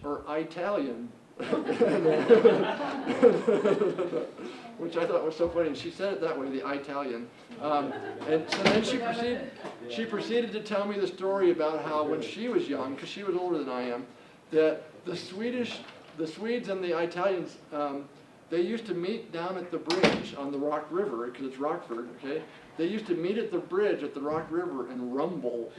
or Italian? Which I thought was so funny, and she said it that way, the Italian. And so then she proceeded to tell me the story about how when she was young, because she was older than I am, that the Swedes and the Italians, they used to meet down at the bridge on the Rock River, because it's Rockford, okay? They used to meet at the bridge at the Rock River and rumble.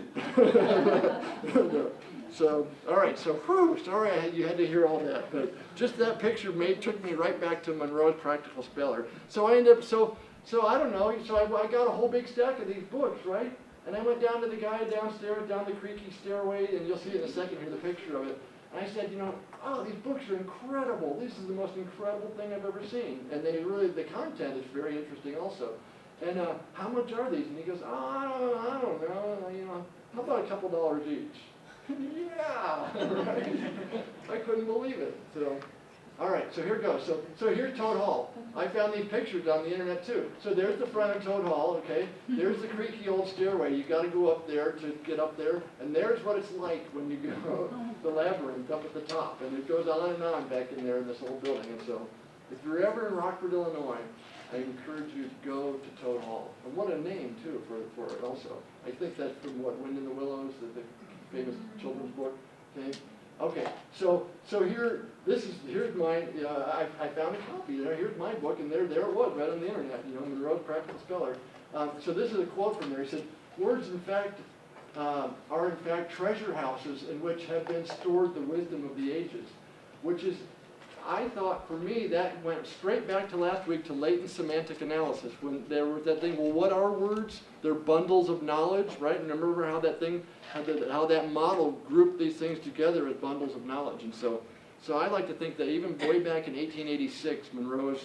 So, all right, so whew, sorry you had to hear all that, but just that picture took me right back to Monroe's Practical Speller. So I ended up, so I don't know, so I got a whole big stack of these books, right? And I went down to the guy downstairs, down the creaky stairway, and you'll see in a second here the picture of it. And I said, you know, oh, these books are incredible. This is the most incredible thing I've ever seen. And they really, the content is very interesting also. And how much are these? And he goes, oh, I don't know, you know, how about a couple dollars each? Yeah, right? I couldn't believe it. So, all right, so here goes. So here's Toad Hall. I found these pictures on the internet too. So there's the front of Toad Hall, okay? There's the creaky old stairway. You got to go up there to get up there. And there's what it's like when you go the labyrinth up at the top. And it goes on and on back in there in this old building. And so if you're ever in Rockford, Illinois, I encourage you to go to Toad Hall. And what a name too for it also. I think that's from what, Wind in the Willows, the famous children's book. Okay, so here's mine. I found a copy there. Here's my book, and there it was, right on the internet. You know, Monroe's Practical Speller. So this is a quote from there. He said, "Words, in fact, are in fact treasure houses in which have been stored the wisdom of the ages," which is, I thought, for me, that went straight back to last week to latent semantic analysis, when there was that thing, well, what are words? They're bundles of knowledge, right? And remember how that thing, how that model grouped these things together as bundles of knowledge. And so I like to think that even way back in 1886, Monroe's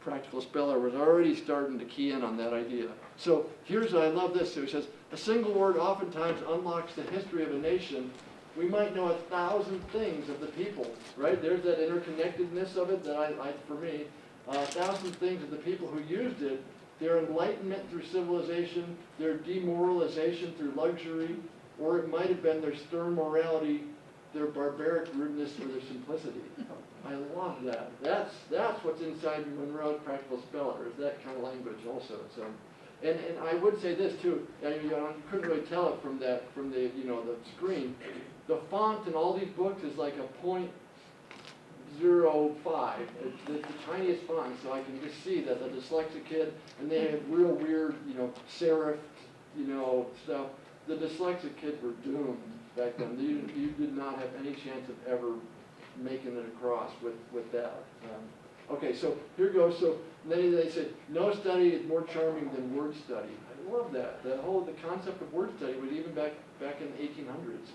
Practical Speller was already starting to key in on that idea. So I love this. So he says, a single word oftentimes unlocks the history of a nation. We might know 1,000 things of the people, right? There's that interconnectedness of it that for me, 1,000 things of the people who used it, their enlightenment through civilization, their demoralization through luxury, or it might have been their stern morality, their barbaric rudeness, or their simplicity. I love that. That's what's inside Monroe's Practical Speller, is that kind of language also. So, and I would say this too. You couldn't really tell it from the the screen. The font in all these books is like a .05. It's the tiniest font, so I can just see that the dyslexic kid, and they have real weird, serif, stuff. The dyslexic kids were doomed back then. You did not have any chance of ever making it across with that. Okay, so here goes. So then they said, no study is more charming than word study. I love that. The concept of word study was even back in the 1800s.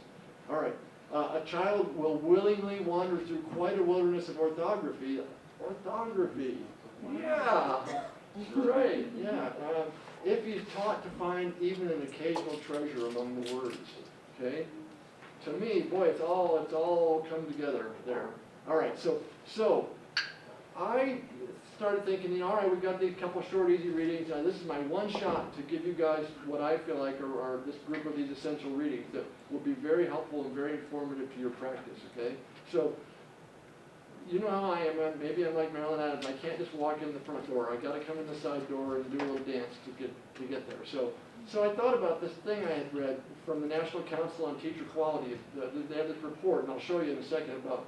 All right. A child will willingly wander through quite a wilderness of orthography. Orthography. Yeah. Right. Yeah. If he's taught to find even an occasional treasure among the words. Okay. To me, boy, it's all come together there. All right. So I started thinking, all right, we've got these couple short, easy readings. This is my one shot to give you guys what I feel like are this group of these essential readings that will be very helpful and very informative to your practice, okay? So, you know how I am. Maybe I'm like Marilyn Adams. I can't just walk in the front door. I got to come in the side door and do a little dance to get there. So I thought about this thing I had read from the National Council on Teacher Quality. They have this report, and I'll show you in a second, about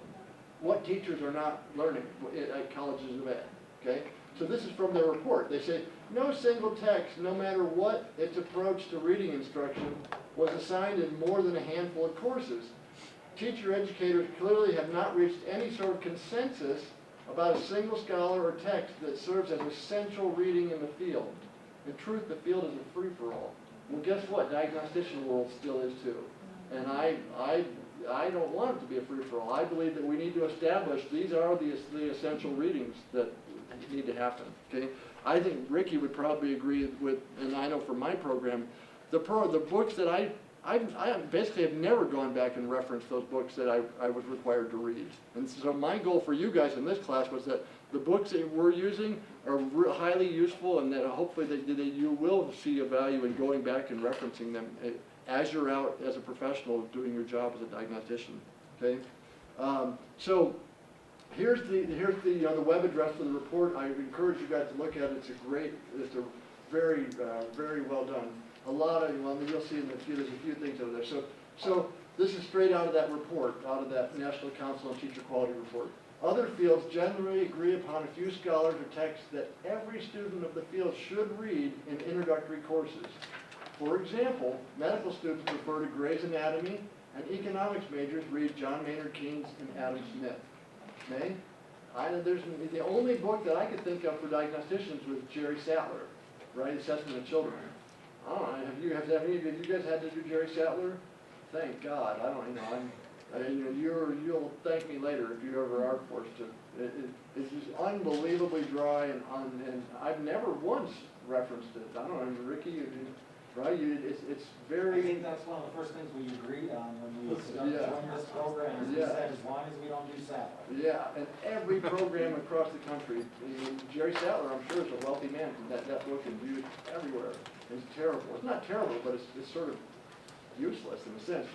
what teachers are not learning at colleges of ed. Okay? So this is from their report. They say, no single text, no matter what its approach to reading instruction, was assigned in more than a handful of courses. Teacher educators clearly have not reached any sort of consensus about a single scholar or text that serves as essential reading in the field. In truth, the field is a free-for-all. Well, guess what? Diagnostician world still is too. And I don't want it to be a free-for-all. I believe that we need to establish these are the essential readings that need to happen. Okay, I think Ricky would probably agree with, and I know from my program, the books that I basically have never gone back and referenced those books that I was required to read. And so my goal for you guys in this class was that the books that we're using are highly useful, and that hopefully you will see a value in going back and referencing them as you're out as a professional doing your job as a diagnostician. okay? So here's the the web address for the report. I encourage you guys to look at it. It's a very very well done. A lot of, well, you'll see there's a few things over there. So this is straight out of that report, out of that National Council on Teacher Quality report. Other fields generally agree upon a few scholars or texts that every student of the field should read in introductory courses. For example, medical students refer to Gray's Anatomy, and economics majors read John Maynard Keynes and Adam Smith. Okay? The only book that I could think of for diagnosticians was Jerry Sattler, right? Assessment of Children. I don't know. Have any of you guys had to do Jerry Sattler? Thank God. I don't know. You'll thank me later if you ever are forced to. It's just unbelievably dry, and I've never once referenced it. I don't know, Ricky, right? It's very. I think that's one of the first things we agreed on when we joined this program. Is we said as long as we don't do Sattler. Yeah, and every program across the country. Jerry Sattler, I'm sure, is a wealthy man. That book is viewed everywhere. It's terrible. It's not terrible, but it's sort of useless in a sense.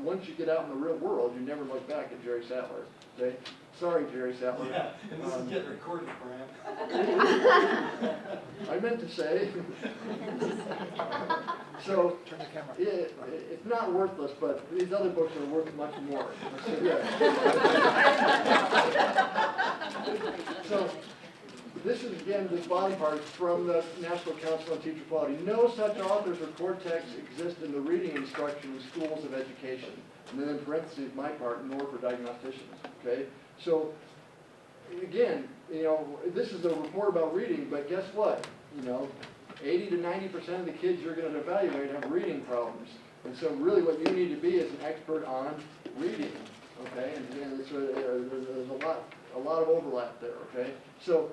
Once you get out in the real world, you never look back at Jerry Sattler. Okay? Sorry, Jerry Sattler. Yeah, and this is getting recorded, Graham. I meant to say. So, it's not worthless, but these other books are worth much more. So, this is, again, this bottom part from the National Council on Teacher Quality. No such authors or core texts exist in the reading instruction in schools of education. And then in parentheses, my part, nor for diagnosticians, okay? So, again, this is a report about reading, but guess what? 80 to 90% of the kids you're going to evaluate have reading problems. And so really what you need to be is an expert on reading, okay? And there's a lot of overlap there, okay? So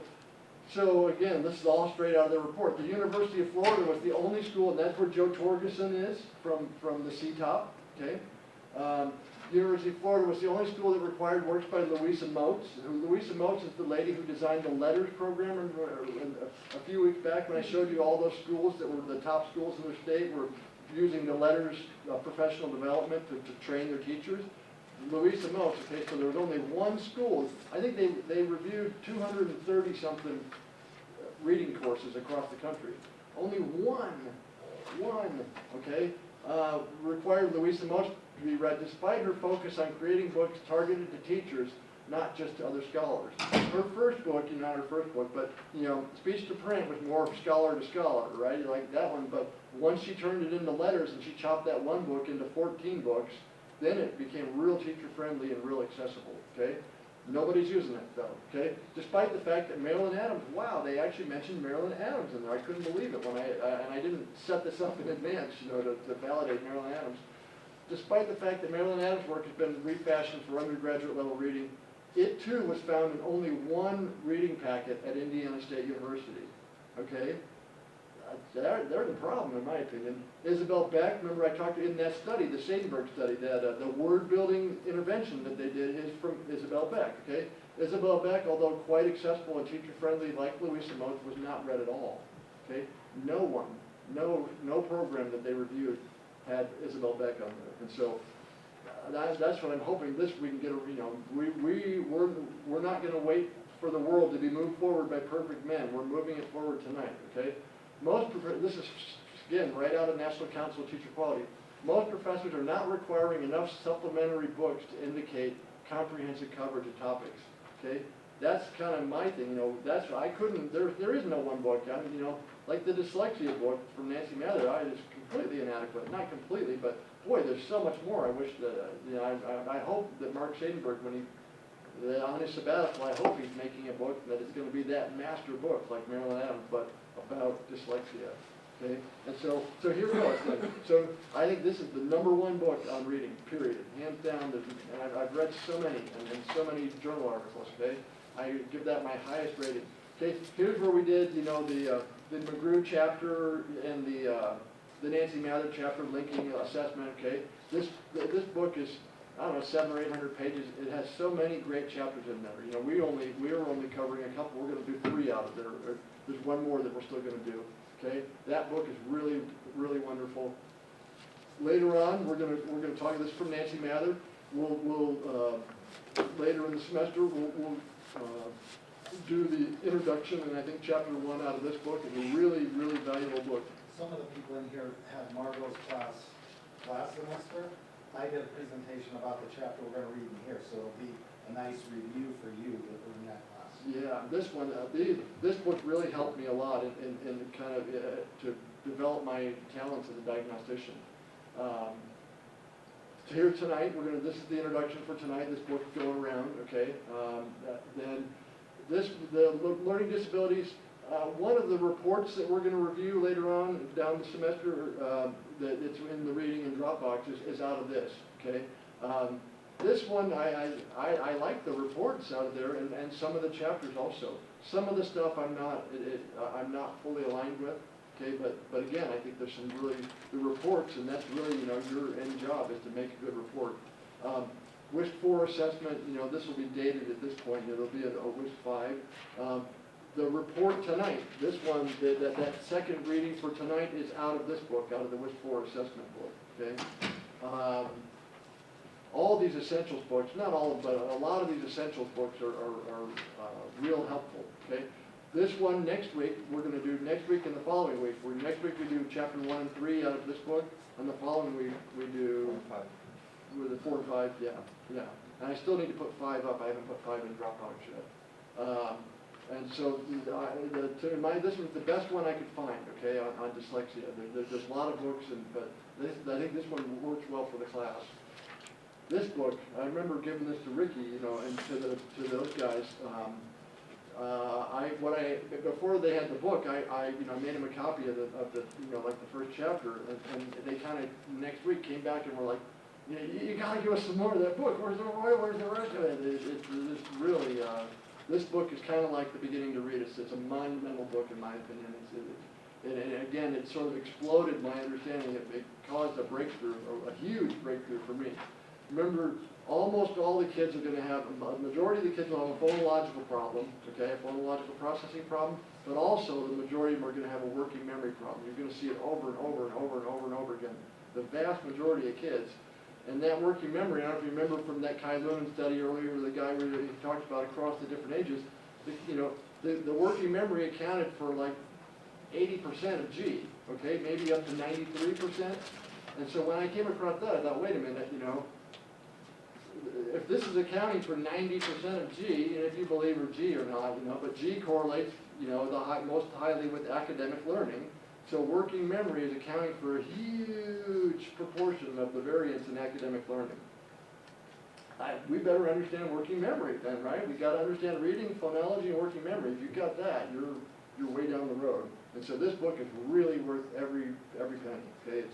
again, this is all straight out of the report. The University of Florida was the only school, and that's where Joe Torgerson is from the CTOP, okay? University of Florida was the only school that required works by Louisa Moats. Louisa Moats is the lady who designed the letters program. A few weeks back when I showed you all those schools that were the top schools in their state were using the letters professional development to train their teachers. Louisa Moats, okay, so there was only one school. I think they reviewed 230-something reading courses across the country. Only one, okay, required Louisa Moats to be read, despite her focus on creating books targeted to teachers, not just to other scholars. Her first book, not her first book, but Speech to Print was more scholar to scholar, right? Like that one. But once she turned it into letters and she chopped that one book into 14 books, then it became real teacher friendly and real accessible. Okay, nobody's using it though. Okay, despite the fact that Marilyn Adams, wow, they actually mentioned Marilyn Adams in there. I couldn't believe it when and I didn't set this up in advance, to validate Marilyn Adams. Despite the fact that Marilyn Adams' work has been refashioned for undergraduate level reading, it too was found in only one reading packet at Indiana State University. Okay? They're the problem, in my opinion. Isabel Beck, remember I talked in that study, the Seidenberg study, that the word building intervention that they did is from Isabel Beck. Okay? Isabel Beck, although quite accessible and teacher friendly like Louisa Moats, was not read at all. Okay? No program that they reviewed had Isabel Beck on there. And so that's what I'm hoping we can get we're not going to wait for the world to be moved forward by perfect men. We're moving it forward tonight, okay? This is, again, right out of National Council of Teacher Quality. Most professors are not requiring enough supplementary books to indicate comprehensive coverage of topics, okay? That's kind of my thing, there is no one book. Like the dyslexia book from Nancy Mather, is completely inadequate. Not completely, but boy, there's so much more. I wish that, I hope that Mark Seidenberg, on his sabbatical, I hope he's making a book that is going to be that master book, like Marilyn Adams, but about dyslexia. Okay, and so here goes. So I think this is the #1 book on reading, period, hands down. And I've read so many, and so many journal articles. Okay, I give that my highest rating. Okay, here's where we did, the McGrew chapter and the Nancy Mather chapter linking assessment. Okay, this book is, I don't know, 700 or 800 pages. It has so many great chapters in there. We are only covering a couple. We're going to do 3 out of there. There's one more that we're still going to do. Okay, that book is really, really wonderful. Later on, we're going to talk this from Nancy Mather. we'll later in the semester, we'll do the introduction, and I think chapter 1 out of this book is a really, really valuable book. Some of the people in here had Margot's class last semester. I did a presentation about the chapter we're gonna read in here, so it'll be a nice review for you that were in that class. Yeah, this one, this book really helped me a lot in kind of to develop my talents as a diagnostician. Here tonight, this is the introduction for tonight, this book going around, okay? Then the learning disabilities, one of the reports that we're going to review later on down the semester, that it's in the reading and Dropbox, is out of this, okay? This one, I like the reports out of there, and some of the chapters also. Some of the stuff I'm not fully aligned with, okay? But again, I think there's some really, the reports, and that's really, your end job is to make a good report. WISC 4 assessment, this will be dated at this point, it'll be a WISC 5. The report tonight, this one, that second reading for tonight is out of this book, out of the WISC 4 assessment book, okay? All these essentials books, not all of them, but a lot of these essentials books are real helpful, okay? This one next week, we're going to do next week and the following week. Next week we do chapter 1 and 3 out of this book, and the following week we do 4 and 5. With the 4 and 5, yeah. And I still need to put 5 up. I haven't put 5 in Dropbox yet. And so this was the best one I could find, okay, on dyslexia. There's a lot of books, but I think this one works well for the class. This book, I remember giving this to Ricky, and to those guys. Before they had the book, I made them a copy of the like the first chapter, and they kind of next week came back and were like, you gotta give us some more of that book. Where's the rest of it? It's really, this book is kind of like the beginning to read. It's a monumental book in my opinion. And again, it sort of exploded my understanding. It caused a breakthrough, a huge breakthrough for me. Remember, almost all the kids are going to have, a majority of the kids will have a phonological problem, okay, a phonological processing problem, but also the majority of them are going to have a working memory problem. You're going to see it over and over and over and over and over again. The vast majority of kids. And that working memory, I don't know if you remember from that Kai Lunan study earlier, where the guy really talked about across the different ages, the working memory accounted for like 80% of G, okay, maybe up to 93%. And so when I came across that, I thought, wait a minute, if this is accounting for 90% of G, and if you believe or G or not, but G correlates, most highly with academic learning. So working memory is accounting for a huge proportion of the variance in academic learning. We better understand working memory then, right? We got to understand reading, phonology, and working memory. If you got that, you're way down the road. And so this book is really worth every penny. Okay,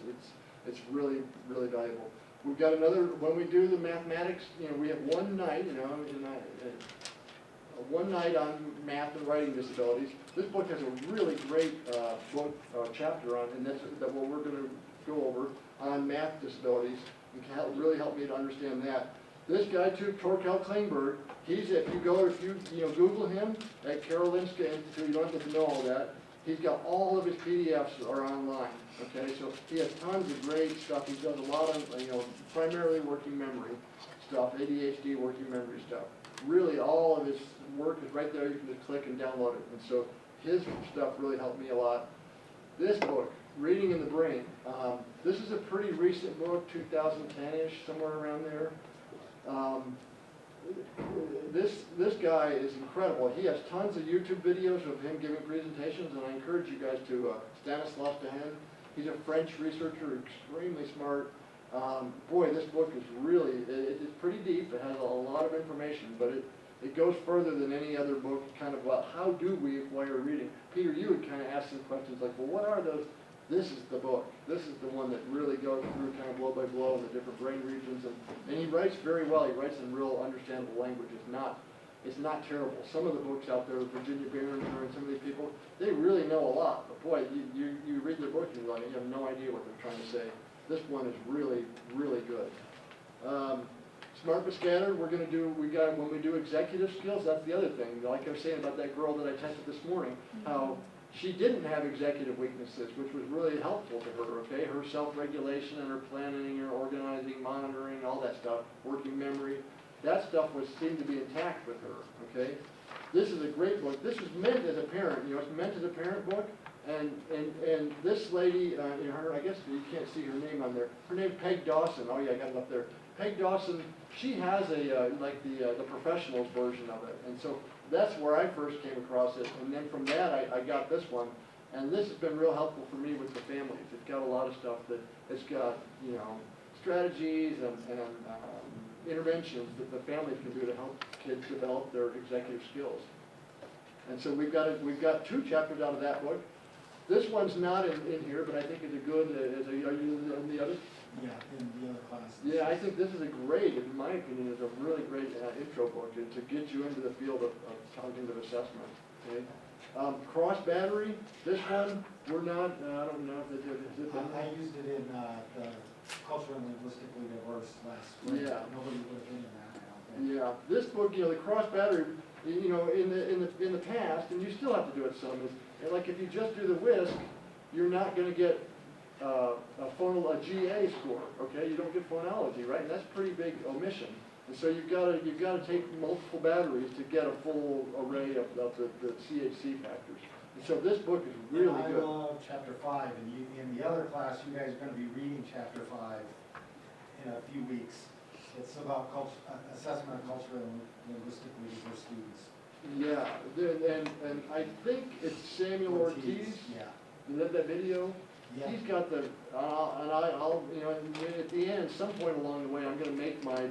it's really, really valuable. We've got another, when we do the mathematics, we have one night, one night on math and writing disabilities. This book has a really great chapter on, and that's what we're going to go over on math disabilities. It can really help me to understand that. This guy too, Torkel Klingberg, if you Google him at Karolinska Institute, you don't have to know all that. He's got all of his PDFs are online, okay? So he has tons of great stuff. He does a lot of, primarily working memory stuff, ADHD working memory stuff. Really, all of his work is right there. You can just click and download it. And so his stuff really helped me a lot. This book, Reading in the Brain, this is a pretty recent book, 2010-ish, somewhere around there. This guy is incredible. He has tons of YouTube videos of him giving presentations, and I encourage you guys to, Stanislas Dehaene, he's a French researcher, extremely smart. Boy, this book is really, it's pretty deep. It has a lot of information, but it goes further than any other book, kind of about how do we acquire reading. Peter, you would kind of ask some questions like, well, what are those? This is the book. This is the one that really goes through kind of blow by blow the different brain regions, and he writes very well. He writes in real understandable language. It's not terrible. Some of the books out there, Virginia Barons and some of these people, they really know a lot. But boy, you read their book and you have no idea what they're trying to say. This one is really, really good. Smart but Scattered, when we do executive skills, that's the other thing. Like I was saying about that girl that I tested this morning, how She didn't have executive weaknesses, which was really helpful to her, okay? Her self-regulation and her planning, her organizing, monitoring, all that stuff, working memory, that stuff seemed to be intact with her, okay? This is a great book. This is meant as a parent, it's meant as a parent book. And this lady, I guess you can't see her name on there. Her name's Peg Dawson. Oh yeah, I got it up there. Peg Dawson, she has like the professionals version of it. And so that's where I first came across it. And then from that, I got this one. And this has been real helpful for me with the families. It's got a lot of stuff that it's got, strategies and interventions that the families can do to help kids develop their executive skills. And so we've got 2 chapters out of that book. This one's not in here, but I think it's a good, are you in the other? Yeah, in the other classes. Yeah, I think this is a great, in my opinion, is a really great intro book to get you into the field of cognitive assessment. Okay? Cross battery, this one, we're not, I don't know if it is. I used it in the culturally and linguistically diverse last spring. Yeah. Nobody would have been in that, I don't think. Yeah, this book, the cross battery, in the past, and you still have to do it some, is like if you just do the whisk, you're not going to get a GA score. Okay, you don't get phonology, right? And that's a pretty big omission. And so you've got to take multiple batteries to get a full array of the CHC factors. And so this book is really good. I love chapter 5, and in the other class, you guys are going to be reading chapter 5 in a few weeks. It's about assessment of culturally and linguistically diverse students. Yeah, and I think it's Samuel Ortiz. Yeah. You did that video? Yeah. He's got the, and I'll, at the end, some point along the way, I'm gonna make my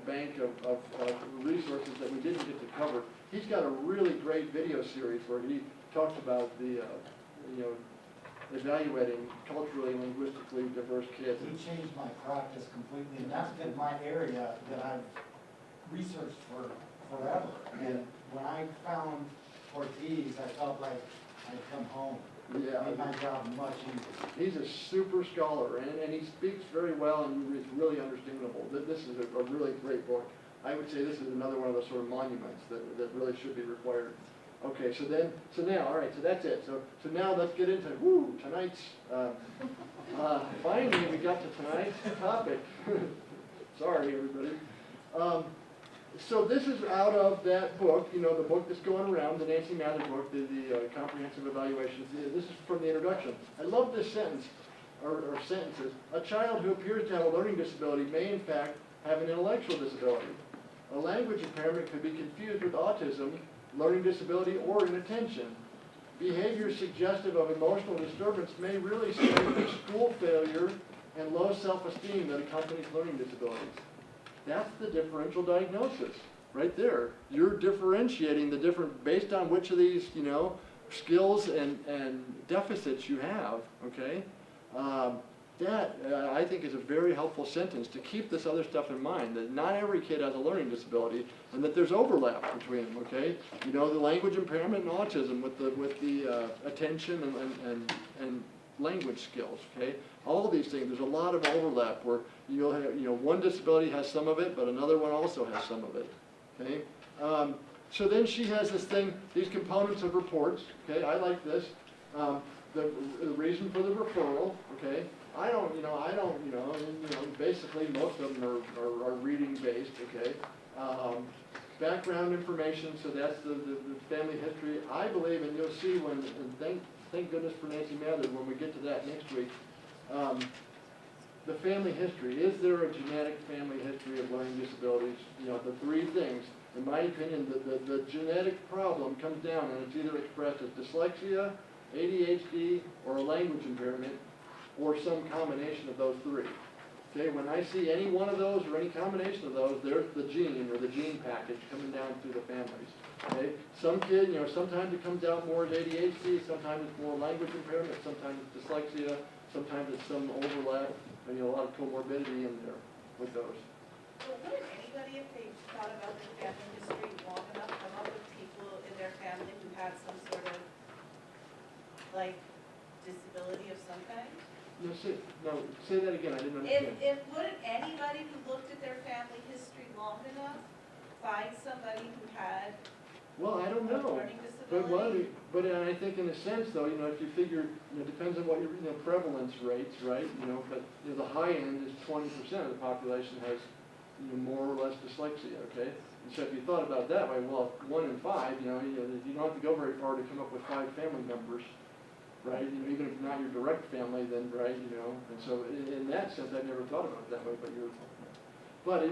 bank of resources that we didn't get to cover. He's got a really great video series where he talks about the, evaluating culturally and linguistically diverse kids. He changed my practice completely, and that's been my area that I've researched for forever. And when I found Ortiz, I felt like I'd come home. Yeah. Made my job much easier. He's a super scholar, and he speaks very well, and it's really understandable. This is a really great book. I would say this is another one of those sort of monuments that really should be required. Okay, so now, all right, so that's it. So now let's get into, tonight's, finally we got to tonight's topic. Sorry, everybody. So this is out of that book, the book that's going around, the Nancy Mather book, the Comprehensive Evaluations. This is from the introduction. I love this sentence, or sentences. A child who appears to have a learning disability may in fact have an intellectual disability. A language impairment could be confused with autism, learning disability, or inattention. Behavior suggestive of emotional disturbance may really stem from school failure and low self-esteem that accompanies learning disabilities. That's the differential diagnosis, right there. You're differentiating the different, based on which of these, skills and deficits you have, okay? That, I think, is a very helpful sentence to keep this other stuff in mind, that not every kid has a learning disability, and that there's overlap between them, okay? The language impairment and autism with the attention and language skills, okay? All of these things, there's a lot of overlap where you'll have, one disability has some of it, but another one also has some of it, okay? So then she has this thing, these components of reports, okay? I like this. The reason for the referral, okay? Basically most of them are reading based, okay? Background information, so that's the family history. I believe, and you'll see when, and thank goodness for Nancy Mather when we get to that next week, the family history. Is there a genetic family history of learning disabilities? The 3 things. In my opinion, the genetic problem comes down and it's either expressed as dyslexia, ADHD, or a language impairment, or some combination of those 3. Okay, when I see any one of those or any combination of those, there's the gene or the gene package coming down through the families. Okay, some kid, sometimes it comes out more as ADHD, sometimes it's more language impairment, sometimes it's dyslexia, sometimes it's some overlap, and a lot of comorbidity in there with those. Well, wouldn't anybody, if they thought about their family history long enough, come up with people in their family who had some sort of, disability of some kind? No, say that again, I didn't understand. Wouldn't anybody who looked at their family history long enough find somebody who had Well, I don't know. learning But disability? and I think in a sense though, if you figure, it depends on what your, prevalence rates, right? But the high end is 20% of the population has, more or less dyslexia, okay? And so if you thought about it that way, well, 1 in 5, you don't have to go very far to come up with 5 family members, right? Even if not your direct family, then, right, and so in that sense, I've never thought about it that way, but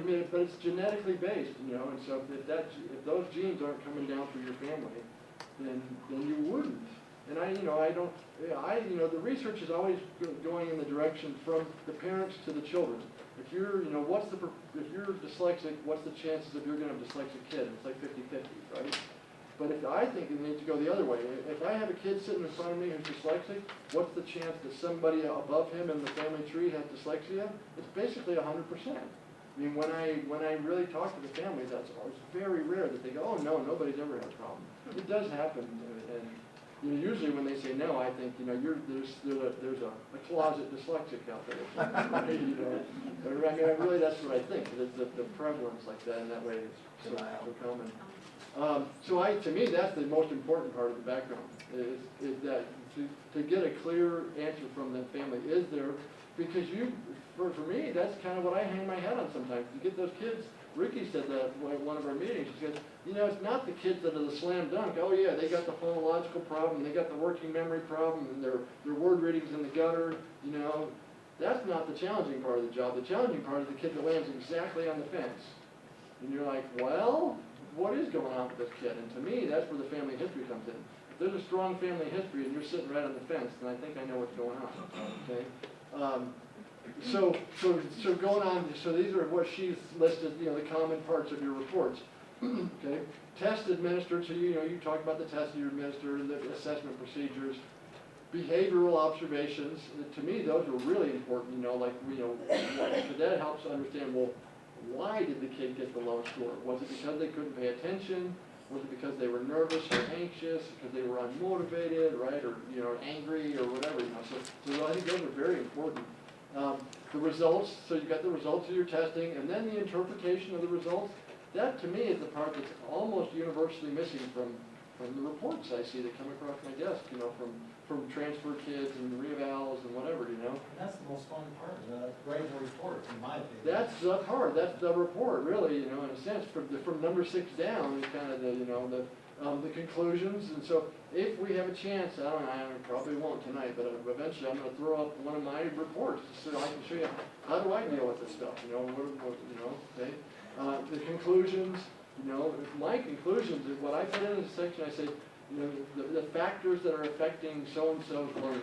it's genetically based, and so if those genes aren't coming down through your family, then you wouldn't. And the research is always going in the direction from the parents to the children. If you're, if you're dyslexic, what's the chances of you're going to have a dyslexic kid? It's like 50-50, right? But I think it needs to go the other way. If I have a kid sitting in front of me who's dyslexic, what's the chance that somebody above him in the family tree has dyslexia? It's basically 100%. I mean, when I really talk to the families, it's very rare that they go, oh no, nobody's ever had a problem. It does happen, and usually when they say no, I think there's a closet dyslexic out there. I mean, really that's what I think. The prevalence like that, and that way it's so common. To me, that's the most important part of the background is that to get a clear answer from the family. Is there, because for me, that's kind of what I hang my hat on sometimes. To get those kids, Ricky said that at one of our meetings. She said, it's not the kids that are the slam dunk. Oh yeah, they got the phonological problem, they got the working memory problem, and their word reading's in the gutter. That's not the challenging part of the job. The challenging part is the kid that lands exactly on the fence. And you're like, well, what is going on with this kid? And to me, that's where the family history comes in. If there's a strong family history and you're sitting right on the fence, then I think I know what's going on. Okay. So going on, so these are what she's listed, the common parts of your reports. Okay, test administered, so you talk about the tests you administer, the assessment procedures, behavioral observations. To me, those are really important, that helps understand, well, why did the kid get the low score? Was it because they couldn't pay attention? Was it because they were nervous or anxious, because they were unmotivated, right, or angry or whatever? So I think those are very important. The results, so you've got the results of your testing, and then the interpretation of the results. That to me is the part that's almost universally missing from the reports I see that come across my desk, from transfer kids and reevals and whatever, And that's the most fun part, writing a report, in my opinion. That's the part, that's the report, really, in a sense, from number 6 down is kind of the conclusions. And so if we have a chance, I probably won't tonight, but eventually I'm going to throw up one of my reports so I can show you how do I deal with this stuff, okay. The conclusions, my conclusions is what I put in this section. I say, the factors that are affecting so-and-so's learning,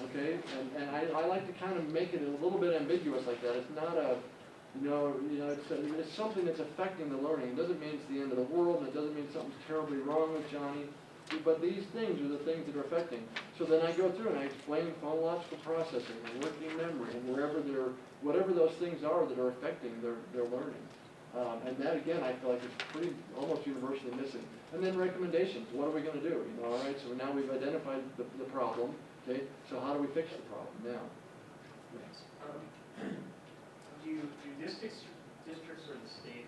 okay? And I like to kind of make it a little bit ambiguous like that. It's not a, it's something that's affecting the learning. It doesn't mean it's the end of the world, and it doesn't mean something's terribly wrong with Johnny, but these things are the things that are affecting. So then I go through and I explain phonological processing and working memory and whatever those things are that are affecting their learning. And that, again, I feel like it's pretty almost universally missing. And then recommendations. What are we going to do? All right, so now we've identified the problem. Okay, so how do we fix the problem now? Yes. Do districts or the state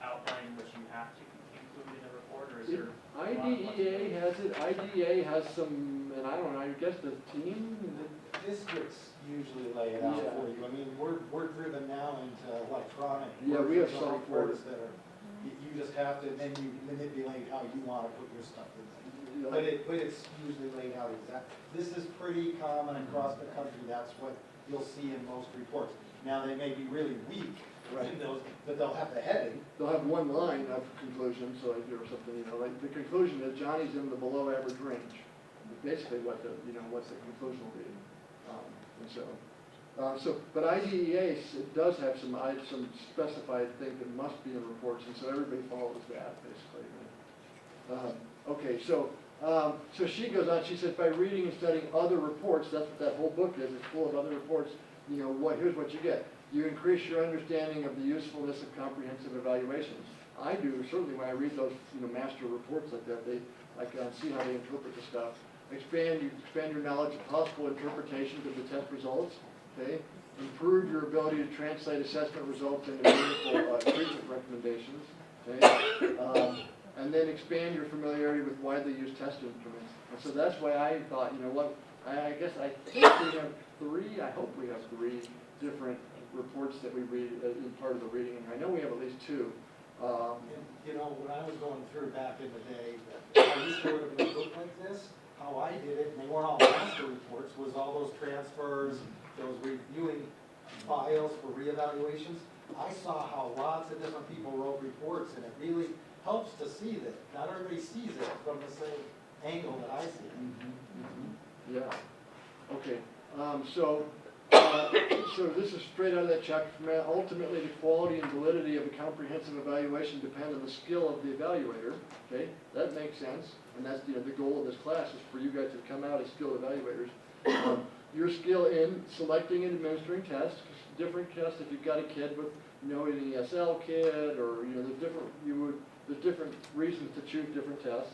outline what you have to include in a report, or is there? IDEA has it. IDEA has some, and I don't know. I guess the team. Districts usually lay it out for you. I mean, we're driven now into electronic. Yeah, we have software software that are. You just have to, then you manipulate how you want to put your stuff in there. But it's usually laid out exactly. This is pretty common across the country. That's what you'll see in most reports. Now, they may be really weak in those, but they'll have the heading. They'll have one line of conclusion, so or something, like the conclusion is Johnny's in the below average range. Basically what the conclusion will be. But IDEA does have some specified thing that must be in reports, and so everybody follows that, basically. Okay, so she goes on, she says, by reading and studying other reports, that's what that whole book is, it's full of other reports, here's what you get. You increase your understanding of the usefulness of comprehensive evaluations. I do, certainly when I read those master reports like that, I can see how they interpret the stuff. Expand your knowledge of possible interpretations of the test results. Okay. Improve your ability to translate assessment results into meaningful treatment recommendations. Okay. And and then expand your familiarity with widely used test instruments. And so that's why I thought, you know what, I guess I think we have three, I hope we have three different reports that we read in part of the reading. And I know we have at least two. And, you know, when I was going through back in the day, I used to order a book like this. How I did it, and they weren't all master reports, was all those transfers, those reviewing files for reevaluations. I saw how lots of different people wrote reports, and it really helps to see that not everybody sees it from the same angle that I see it. Yeah. Okay. So this is straight out of that chapter. Ultimately, the quality and validity of a comprehensive evaluation depend on the skill of the evaluator. Okay, that makes sense, and that's the goal of this class is for you guys to come out as skilled evaluators. Your skill in selecting and administering tests, different tests. If you've got a kid with an ESL kid, or there's different reasons to choose different tests.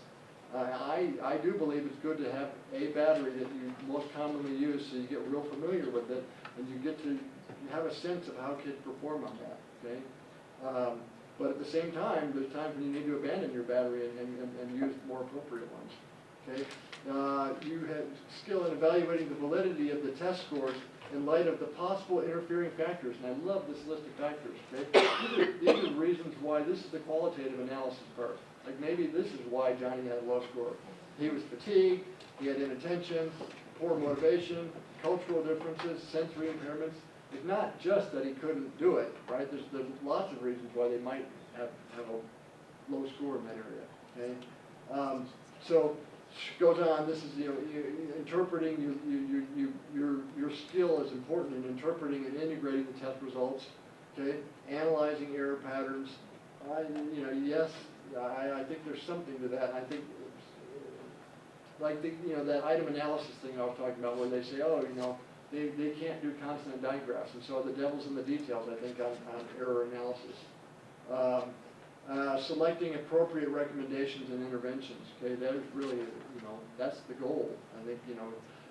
I do believe it's good to have a battery that you most commonly use, so you get real familiar with it, and you get to have a sense of how kids perform on that, okay? But at the same time, there's times when you need to abandon your battery and use more appropriate ones, okay? You have skill in evaluating the validity of the test scores in light of the possible interfering factors, and I love this list of factors, okay? These are reasons why this is the qualitative analysis part. Like maybe this is why Johnny had a low score. He was fatigued, he had inattention, poor motivation, cultural differences, sensory impairments. It's not just that he couldn't do it, right? There's lots of reasons why they might have a low score in that area, okay? So goes on, this is, interpreting, your skill is important in interpreting and integrating the test results, okay? Analyzing error patterns. Yes, I think there's something to that. I think, like that item analysis thing I was talking about, where they say, oh, they can't do consonant digraphs, and so the devil's in the details, I think, on error analysis. Selecting appropriate recommendations and interventions, okay, that is really, that's the goal, I think,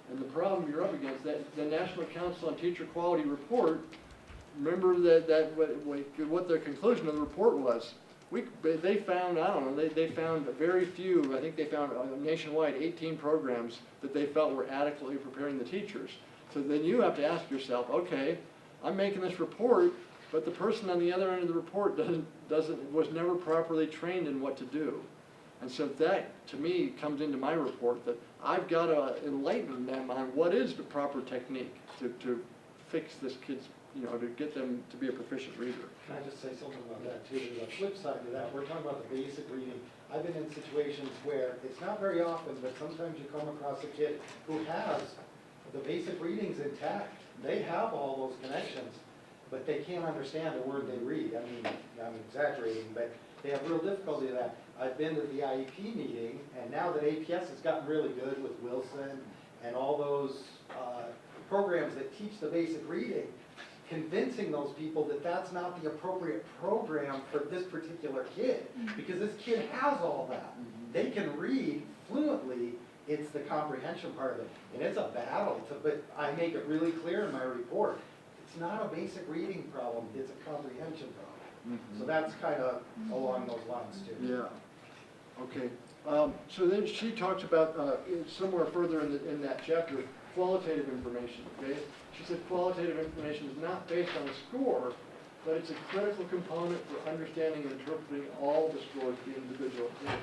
and the problem you're up against, that the National Council on Teacher Quality report, remember what their conclusion of the report was. They found, I don't know, they found very few, I think they found nationwide 18 programs that they felt were adequately preparing the teachers. So then you have to ask yourself, okay, I'm making this report, but the person on the other end of the report was never properly trained in what to do. And so that, to me, comes into my report, that I've got to enlighten them on what is the proper technique to fix this kid's, to get them to be a proficient reader. Can I just say something about that too? There's a flip side to that. We're talking about the basic reading. I've been in situations where it's not very often, but sometimes you come across a kid who has the basic readings intact. They have all those connections, but they can't understand a word they read. I mean, I'm exaggerating, but they have real difficulty with that. I've been to the IEP meeting, and now that APS has gotten really good with Wilson and all those programs that teach the basic reading, convincing those people that that's not the appropriate program for this particular kid, because this kid has all that. They can read fluently. It's the comprehension part of it, and it's a battle. But I make it really clear in my report. It's not a basic reading problem. It's a comprehension problem. So that's kind of along those lines too. Yeah. Okay. So then she talks about somewhere further in that chapter, qualitative information. Okay. She said qualitative information is not based on a score, but it's a critical component for understanding and interpreting all the scores of the individual kid.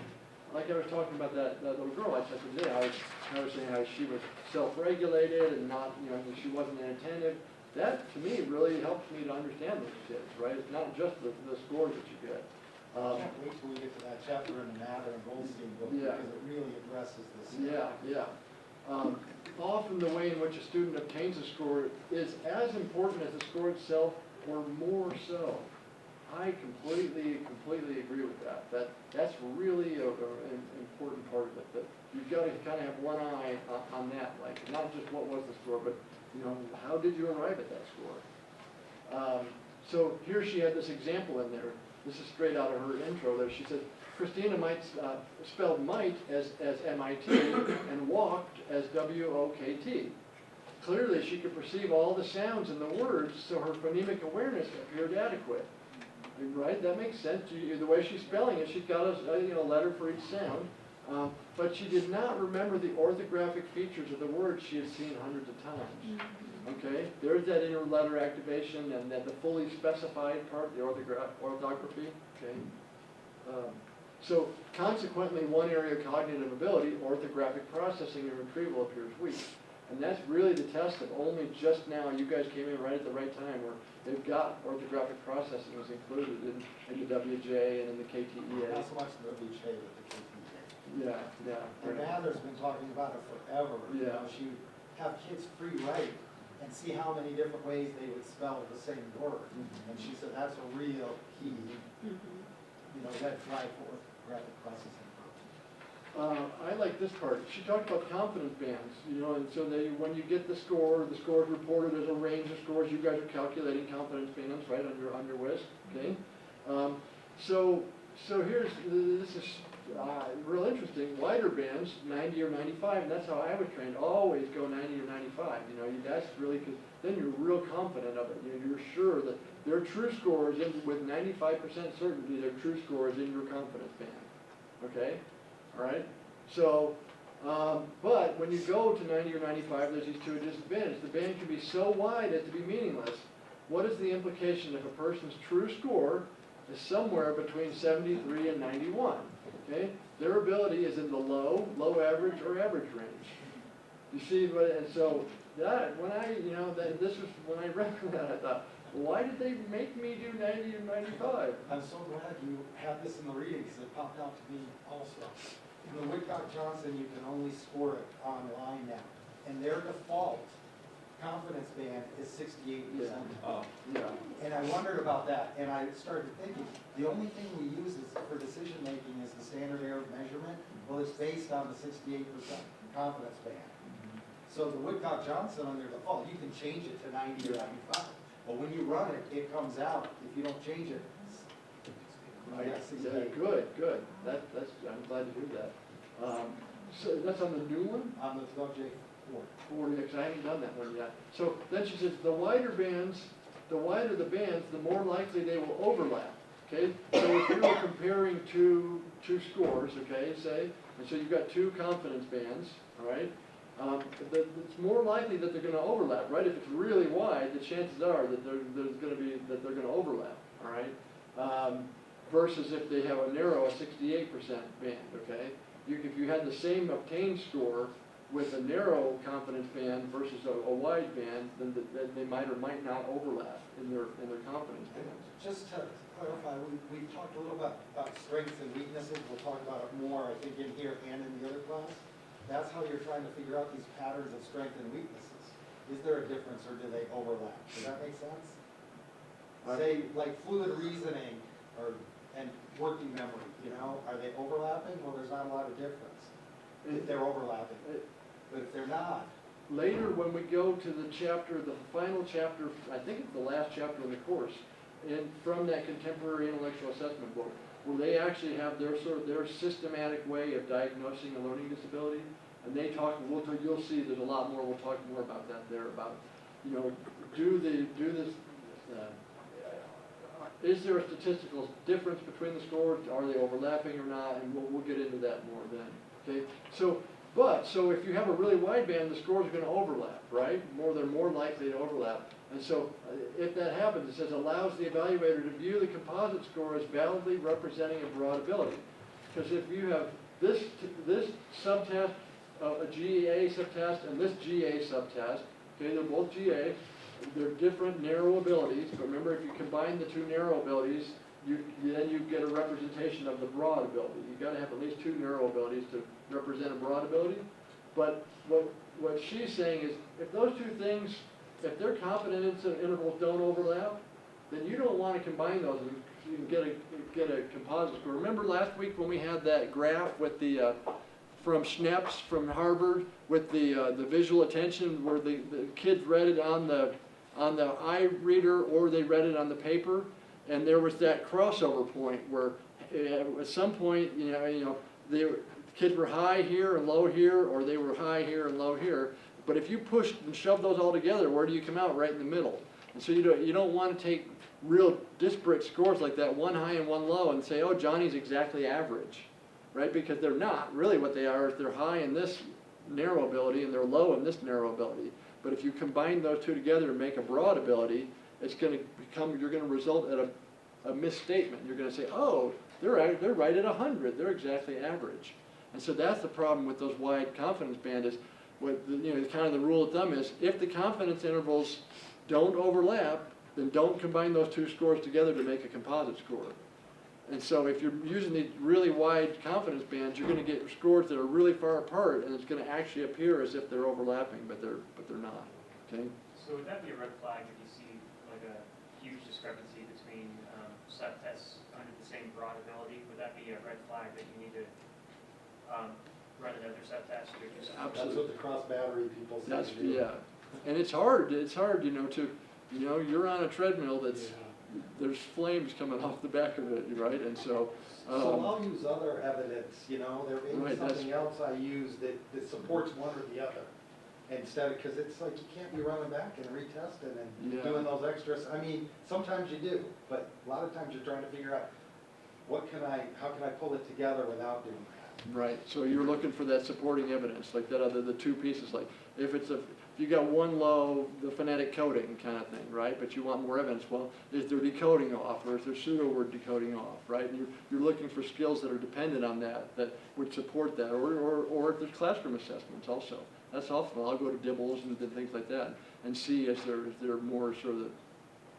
Like I was talking about that little girl I said today, I was saying how she was self-regulated and not, she wasn't inattentive. That, to me, really helps me to understand those kids, right? It's not just the scores that you get. I can't wait till we get to that chapter in the Mather and Goldstein book, Yeah. because it really addresses this. Yeah. Often the way in which a student obtains a score is as important as the score itself, or more so. I completely agree with that. That's really an important part of it. That you've got to kind of have one eye on that, like not just what was the score, but how did you arrive at that score? So here she had this example in there. This is straight out of her intro there. She said, Christina might spelled might as MIT and walked as WOKT. Clearly she could perceive all the sounds in the words, so her phonemic awareness appeared adequate. Right, that makes sense. The way she's spelling it, she's got a letter for each sound. But she did not remember the orthographic features of the words she had seen hundreds of times. Okay, there's that inner letter activation and then the fully specified part, the orthography. Okay, so consequently, one area of cognitive ability, orthographic processing and retrieval, appears weak. And that's really the test of only just now, you guys came in right at the right time where they've got orthographic processing was included in the WJ and in the KTEA. Not so much the WJ, but the KTEA. Yeah. And Right. Mather's been talking about it forever. You Yeah. know, she would have kids free write and see how many different ways they would spell the same word. And she said that's a real key, you know, red flag for orthographic processing. I like this part. She talked about confidence bands, and so when you get the score is reported as a range of scores. You guys are calculating confidence bands, right, on your WISC, okay? So this is real interesting. Wider bands, 90 or 95, and that's how I was trained. Always go 90 or 95. That's really because then you're real confident of it. You're sure that their true scores with 95% certainty. Their true scores in your confidence band, okay? All right, so, but when you go to 90 or 95, there's these two disadvantages. The band can be so wide as to be meaningless. What is the implication if a person's true score is somewhere between 73 and 91? Okay, their ability is in the low average, or average range. You see, and so that when this was when I read that, I thought, why did they make me do 90 and 95? I'm so glad you had this in the reading because it popped out to me also. In the Woodcock-Johnson, you can only score it online now. And their default confidence band is 68%. Yeah. And I wondered about that, and I started thinking, the only thing we use for decision making is the standard error of measurement. Well, it's based on the 68% confidence band. So the Woodcock-Johnson on their default, you can change it to 90 or 95. But when you run it, it comes out. If you don't change it, Right. yeah, 68. Good. That's I'm glad to hear that. So that's on the new one? On the WJ4. 40, because I haven't done that one yet. So then she says, the wider the bands, the more likely they will overlap. Okay, so if you were comparing two scores, okay, say, and so you've got two confidence bands, all right, it's more likely that they're going to overlap, right? If it's really wide, the chances are that they're going to overlap, all right. Versus if they have a narrow, a 68% band, okay. If you had the same obtained score with a narrow confidence band versus a wide band, then they might or might not overlap in their confidence bands. Just to clarify, we talked a little bit about strengths and weaknesses. We'll talk about it more, I think, in here and in the other class. That's how you're trying to figure out these patterns of strength and weaknesses. Is there a difference or do they overlap? Does that make sense? Say, like fluid reasoning and working memory, are they overlapping? Well, there's not a lot of difference if they're overlapping. But if they're not, later when we go to the final chapter, I think it's the last chapter in the course, and from that contemporary intellectual assessment book, where they actually have their systematic way of diagnosing a learning disability, and they talk. You'll see there's a lot more. We'll talk more about that there. About is there a statistical difference between the scores? Are they overlapping or not? And we'll get into that more then. Okay, so if you have a really wide band, the scores are going to overlap, right? They're more likely to overlap. And so if that happens, it says allows the evaluator to view the composite score as validly representing a broad ability. Because if you have this subtest, a GA subtest, and this GA subtest, okay, they're both GA, they're different narrow abilities, but remember if you combine the two narrow abilities, then you get a representation of the broad ability. You've got to have at least two narrow abilities to represent a broad ability. But what she's saying is, if those two things, if their confidence intervals don't overlap, then you don't want to combine those and you can get a composite score. Remember last week when we had that graph with the from Schneps from Harvard with the visual attention, where the kids read it on the iReader or they read it on the paper, and there was that crossover point where at some point the kids were high here and low here, or they were high here and low here. But if you push and shove those all together, where do you come out? Right in the middle. And so you don't want to take real disparate scores like that, one high and one low, and say, oh, Johnny's exactly average, right? Because they're not. Really what they are is they're high in this narrow ability and they're low in this narrow ability. But if you combine those two together and make a broad ability, it's going to become, you're going to result at a misstatement. You're going to say, oh, they're right at 100. They're exactly average. And so that's the problem with those wide confidence bands is, what the, you know, kind of the rule of thumb is, if the confidence intervals don't overlap, then don't combine those two scores together to make a composite score. And so if you're using these really wide confidence bands, you're going to get scores that are really far apart, and it's going to actually appear as if they're overlapping, but they're not. Okay. So would that be a red flag if you see like a huge discrepancy between subtests under the same broad ability? Would that be a red flag that you need to run another subtest or do something? That's what the cross battery people say That's, to do. yeah. And it's hard, you know, to, you know, you're on a treadmill that's, there's flames coming off the back of it, right? And so, So I'll use other evidence, you know, there may Right, be something else I use that supports one or the other. Instead of, because it's like you can't be running back and retesting and Yeah. doing those extras. I mean, sometimes you do, but a lot of times you're trying to figure out, how can I pull it together without doing that? right, so you're looking for that supporting evidence, like that other, the two pieces, like if it's if you got one low, the phonetic coding kind of thing, right? But you want more evidence, well, is there decoding off, or is there pseudo word decoding off, right? And you're looking for skills that are dependent on that would support that, or if there's classroom assessments also. That's helpful. I'll go to Dibbles and things like that and see if there are more sort of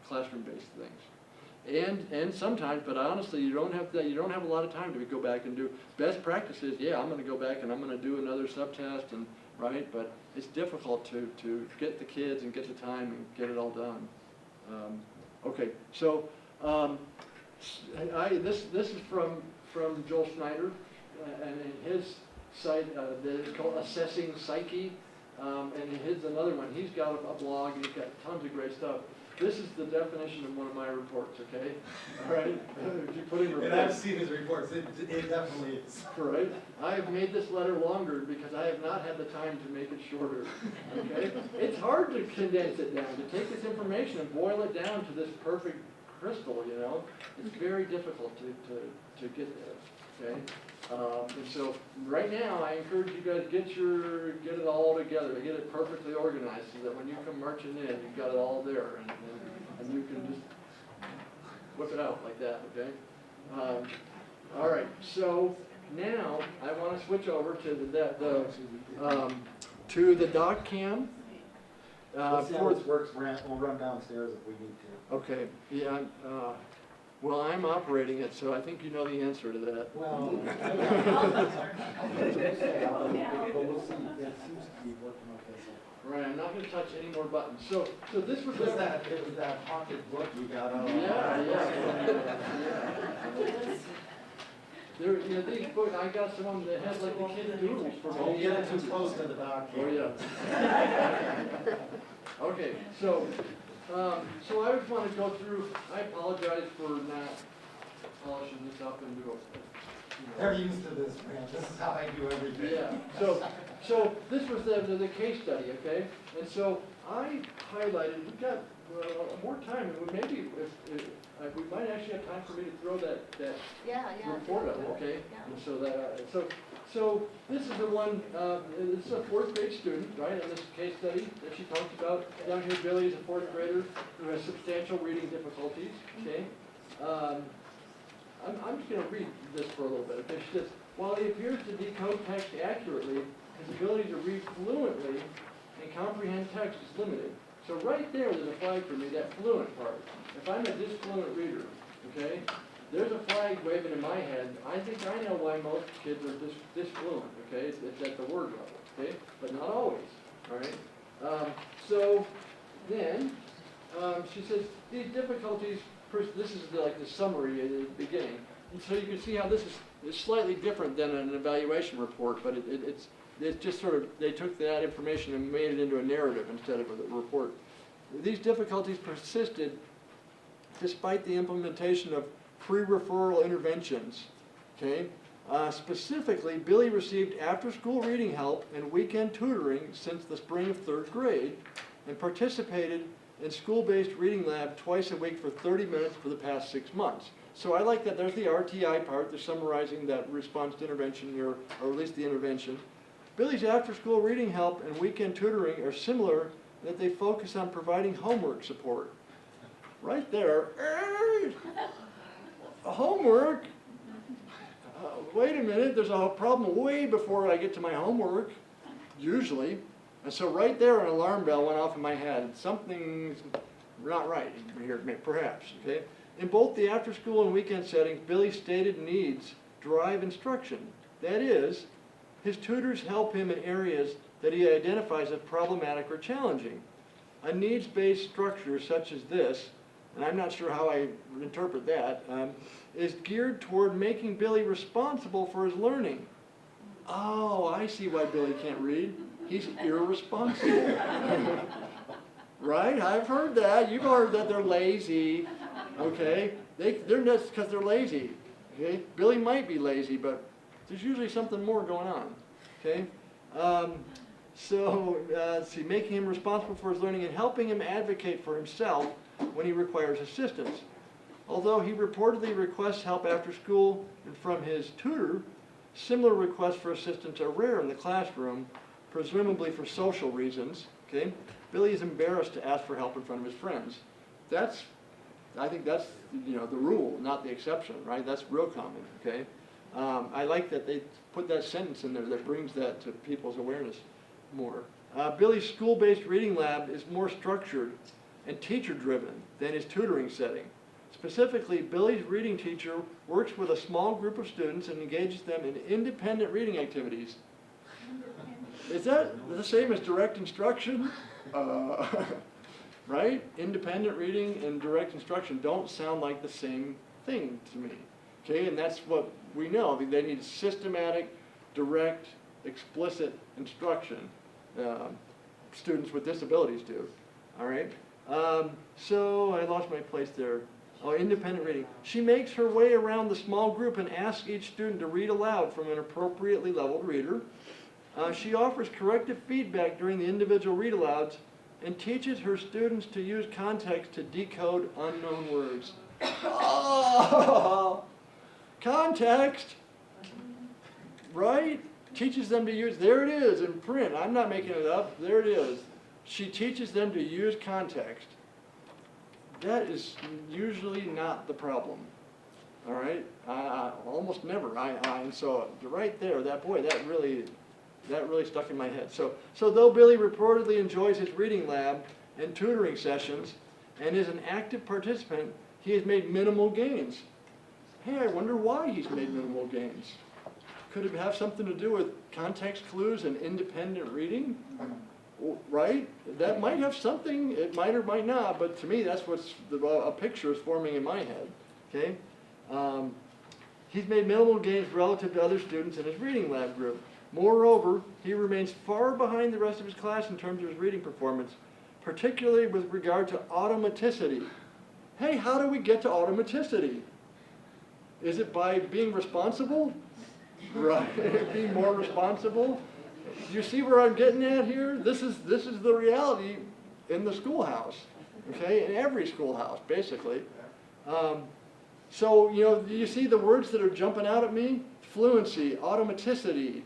classroom-based things. And sometimes, but honestly, you don't have a lot of time to go back and do best practices. Yeah, I'm going to go back and I'm going to do another subtest, and right, but it's difficult to get the kids and get the time and get it all done. Okay, so this is from Joel Schneider, and in his site it's called Assessing Psyche, and his another one. He's got a blog and he's got tons of great stuff. This is the definition of one of my reports, okay? All right? If you put in And I've seen his reports, it definitely is. Right? I have made this letter longer because I have not had the time to make it shorter, okay? It's hard to condense it down, to take this information and boil it down to this perfect crystal, you know? It's very difficult to get there, okay? And so right now, I encourage you guys get it all together, to get it perfectly organized, so that when you come marching in, you've got it all there, and you can just whip it out like that, okay? All right, so now I want to switch over to the doc cam. Let's see how this works, Brant. We'll run downstairs if we need to. Okay, yeah, well, I'm operating it, so I think you know the answer to that. Well, but we'll see. It seems to be working okay so far. Right, I'm not going to touch any more buttons. So this was It was that haunted book you got on. Yeah. There, you know, these books, I got some of them that had like the kid doodles for Don't get it too close to the dock. Oh, yeah. Okay, so I just want to go through, I apologize for not polishing this up and do it. They're used to this, man. This is how I do everything. Yeah, so this was the case study, okay? And so I highlighted, we've got more time, and maybe if we might actually have time for me to throw that report up, okay? Yeah. And so this is the one, this is a fourth grade student, right, in this case study that she talks about. Down here, Billy is a fourth grader who has substantial reading difficulties, okay? I'm just going to read this for a little bit, okay? She says, while he appears to decode text accurately, his ability to read fluently and comprehend text is limited. So right there's a flag for me, that fluent part. If I'm a disfluent reader, okay, there's a flag waving in my head. I think I know why most kids are disfluent, okay? It's at the word level, okay? But not always, all right? So then, she says, these difficulties, this is like the summary at the beginning. And so you can see how this is slightly different than an evaluation report, but it's just sort of, they took that information and made it into a narrative instead of a report. These difficulties persisted despite the implementation of pre-referral interventions, okay? Specifically, Billy received after-school reading help and weekend tutoring since the spring of third grade and participated and school-based reading lab twice a week for 30 minutes for the past 6 months. So I like that. There's the RTI part. They're summarizing that response to intervention, or at least the intervention. Billy's after-school reading help and weekend tutoring are similar in that they focus on providing homework support. Right there. Homework? Wait a minute, there's a problem way before I get to my homework, usually. And so right there an alarm bell went off in my head. Something's not right here, perhaps, okay? In both the after-school and weekend settings, Billy's stated needs drive instruction. That is, his tutors help him in areas that he identifies as problematic or challenging. A needs-based structure such as this, and I'm not sure how I interpret that, is geared toward making Billy responsible for his learning. Oh, I see why Billy can't read. He's irresponsible. Right? I've heard that. You've heard that they're lazy. Okay? They're nuts because they're lazy. Okay? Billy might be lazy, but there's usually something more going on. Okay? Let's see, making him responsible for his learning and helping him advocate for himself when he requires assistance. Although he reportedly requests help after school and from his tutor, similar requests for assistance are rare in the classroom, presumably for social reasons. Okay? Billy is embarrassed to ask for help in front of his friends. I think that's the rule, not the exception, right? That's real common. Okay? I like that they put that sentence in there that brings that to people's awareness more. Billy's school-based reading lab is more structured and teacher-driven than his tutoring setting. Specifically, Billy's reading teacher works with a small group of students and engages them in independent reading activities. Is that the same as direct instruction? Right? Independent reading and direct instruction don't sound like the same thing to me. Okay, and that's what we know. They need systematic, direct, explicit instruction. Students with disabilities do. All right? So I lost my place there. Oh, independent reading. She makes her way around the small group and asks each student to read aloud from an appropriately leveled reader. She offers corrective feedback during the individual read-alouds and teaches her students to use context to decode unknown words. Oh, context, right? Teaches them to use, there it is in print. I'm not making it up. There it is. She teaches them to use context. That is usually not the problem. All right? Almost never. And so right there, that really stuck in my head. So though Billy reportedly enjoys his reading lab and tutoring sessions and is an active participant, he has made minimal gains. Hey, I wonder why he's made minimal gains. Could it have something to do with context clues and independent reading? Right? That might have something. It might or might not, but to me that's what's a picture is forming in my head. Okay? He's made minimal gains relative to other students in his reading lab group. Moreover, he remains far behind the rest of his class in terms of his reading performance, particularly with regard to automaticity. Hey, how do we get to automaticity? Is it by being responsible? Right, being more responsible? You see where I'm getting at here? This is the reality in the schoolhouse, okay? In every schoolhouse, basically. So, you see the words that are jumping out at me? Fluency, automaticity,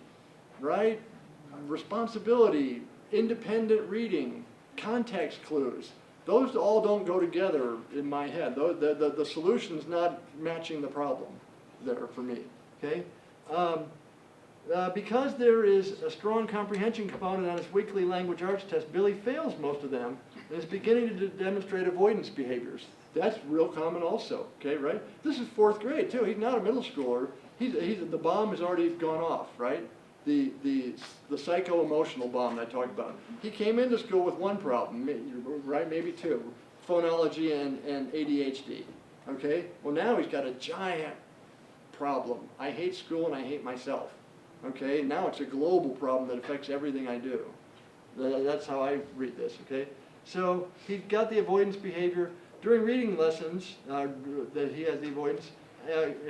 right? Responsibility, independent reading, context clues. Those all don't go together in my head. The solution's not matching the problem there for me, okay? Because there is a strong comprehension component on his weekly language arts test, Billy fails most of them and is beginning to demonstrate avoidance behaviors. That's real common also, okay, right? This is 4th grade too. He's not a middle schooler. The bomb has already gone off, right? The psycho-emotional bomb that I talked about. He came into school with one problem, right, maybe 2, phonology and ADHD, okay? Well, now he's got a giant problem. I hate school and I hate myself. Okay, now it's a global problem that affects everything I do. That's how I read this, okay? So he's got the avoidance behavior. During reading lessons that he has the avoidance,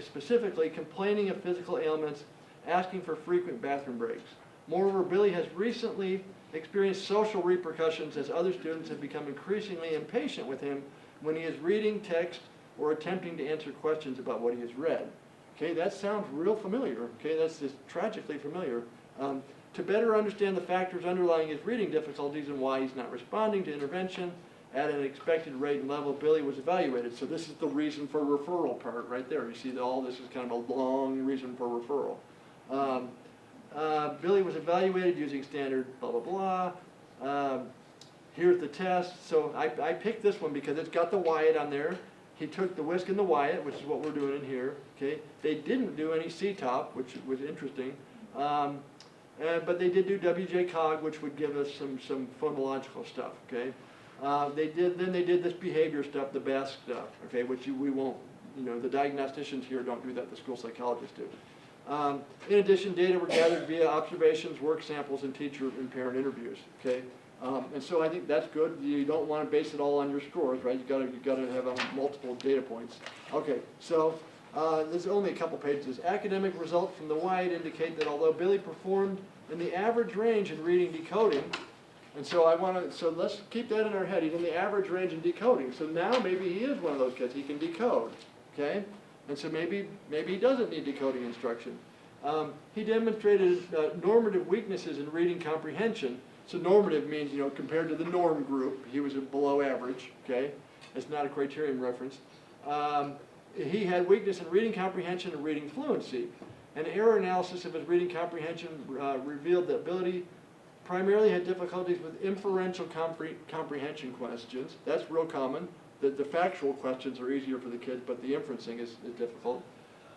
specifically complaining of physical ailments, asking for frequent bathroom breaks. Moreover, Billy has recently experienced social repercussions as other students have become increasingly impatient with him when he is reading text or attempting to answer questions about what he has read. Okay, that sounds real familiar. Okay, that's just tragically familiar. To better understand the factors underlying his reading difficulties and why he's not responding to intervention at an expected rate and level, Billy was evaluated. So this is the reason for referral part right there. You see that all this is kind of a long reason for referral. Billy was evaluated using standard blah, blah, blah. Here's the test. So I picked this one because it's got the Wyatt on there. He took the Whisk and the Wyatt, which is what we're doing in here. Okay, they didn't do any C-top, which was interesting. But they did do WJ-Cog, which would give us some phonological stuff, okay? They did this behavior stuff, the BASC stuff, okay, which we won't, the diagnosticians here don't do that, the school psychologists do. In addition, data were gathered via observations, work samples, and teacher and parent interviews, okay? And so I think that's good. You don't want to base it all on your scores, right? You gotta have multiple data points. Okay, so there's only a couple pages. Academic results from the Wyatt indicate that although Billy performed in the average range in reading decoding, and so let's keep that in our head. He's in the average range in decoding. So now maybe he is one of those kids. He can decode, okay? And so maybe he doesn't need decoding instruction. He demonstrated normative weaknesses in reading comprehension. So normative means, compared to the norm group, he was below average, okay? It's not a criterion reference. He had weakness in reading comprehension and reading fluency. An error analysis of his reading comprehension revealed that Billy primarily had difficulties with inferential comprehension questions. That's real common. The factual questions are easier for the kids, but the inferencing is difficult.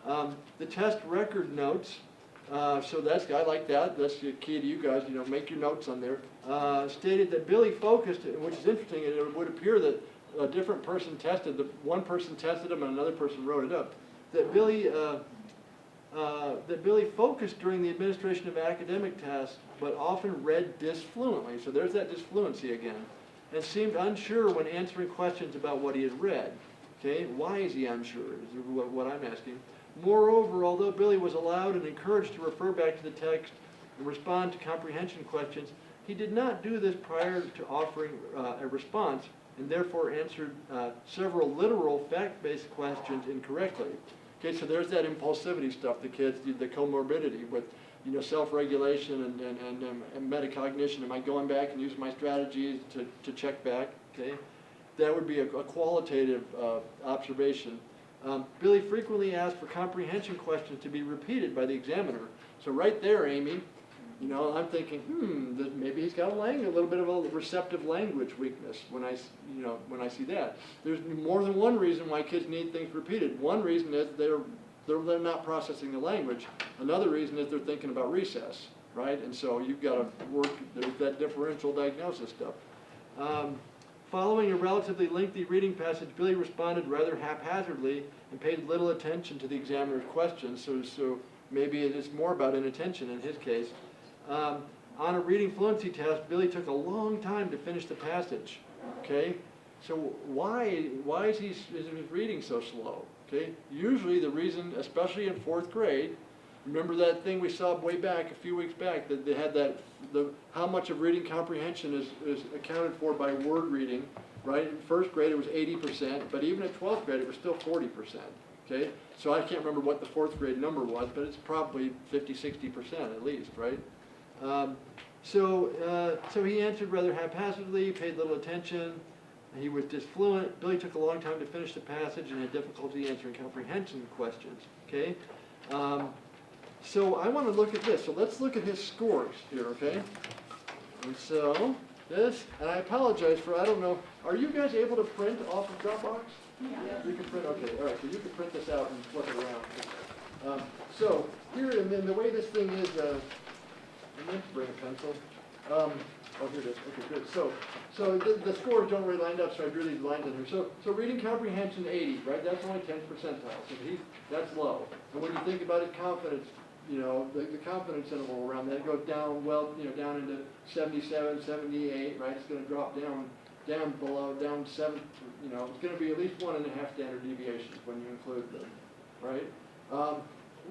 The test record notes, so I like that. That's the key to you guys, make your notes on there. Stated that Billy focused, which is interesting, and it would appear that a different person tested, one person tested him and another person wrote it up, that Billy focused during the administration of academic tests, but often read disfluently. So there's that disfluency again. And seemed unsure when answering questions about what he had read. Okay, why is he unsure is what I'm asking. Moreover, although Billy was allowed and encouraged to refer back to the text and respond to comprehension questions, he did not do this prior to offering a response, and therefore answered several literal fact-based questions incorrectly. Okay, so there's that impulsivity stuff, the kids, the comorbidity with self-regulation and metacognition. Am I going back and using my strategies to check back? Okay, that would be a qualitative observation. Billy frequently asked for comprehension questions to be repeated by the examiner. So right there, Amy, I'm thinking, maybe he's got a little bit of a receptive language weakness when I see that. There's more than one reason why kids need things repeated. One reason is they're not processing the language. Another reason is they're thinking about recess, right? And so you've got to work, there's that differential diagnosis stuff. Following a relatively lengthy reading passage, Billy responded rather haphazardly and paid little attention to the examiner's questions, so maybe it is more about inattention in his case. On a reading fluency test, Billy took a long time to finish the passage, okay? So why is his reading so slow, okay? Usually the reason, especially in 4th grade, remember that thing we saw way back, a few weeks back, that they had how much of reading comprehension is accounted for by word reading, right? In 1st grade it was 80%, but even at 12th grade it was still 40%, okay? So I can't remember what the 4th grade number was, but it's probably 50-60% at least, right? So he answered rather haphazardly, paid little attention. He was disfluent. Billy took a long time to finish the passage and had difficulty answering comprehension questions, okay? So I want to look at this. So let's look at his scores here, okay? And so this, and I apologize for, I don't know, are you guys able to print off of Dropbox? Yeah. You can print, okay, all right, so you can print this out and flip it around. So here, and then the way this thing is, I meant to bring a pencil. Oh, here it is. Okay, good. So the scores don't really line up, so I drew these lines in here. So reading comprehension 80, right? That's only 10th percentile. So that's low. And when you think about his confidence, the confidence interval around that goes down, down into 77, 78, right? It's going to drop down below, down 7, it's going to be at least 1.5 standard deviations when you include them, right?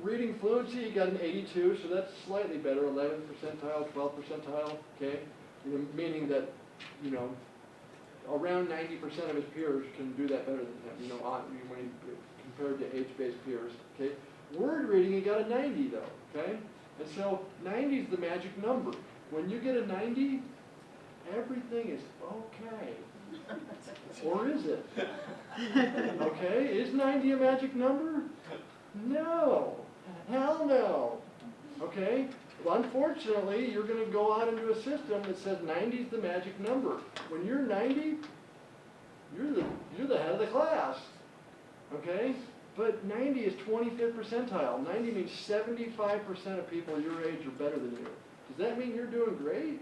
reading fluency, you got an 82, so that's slightly better, 11th percentile, 12th percentile, okay? Meaning that, you know, around 90% of his peers can do that better than him, you know, when he compared to age-based peers, okay? Word reading, he got a 90 though, okay? And so 90 is the magic number. When you get a 90, everything is okay. Or is it? Okay, is 90 a magic number? No, hell no, okay? Well, unfortunately, you're gonna go out into a system that says 90 is the magic number. When you're 90, you're the head of the class, okay? But 90 is 25th percentile. 90 means 75% of people your age are better than you. Does that mean you're doing great?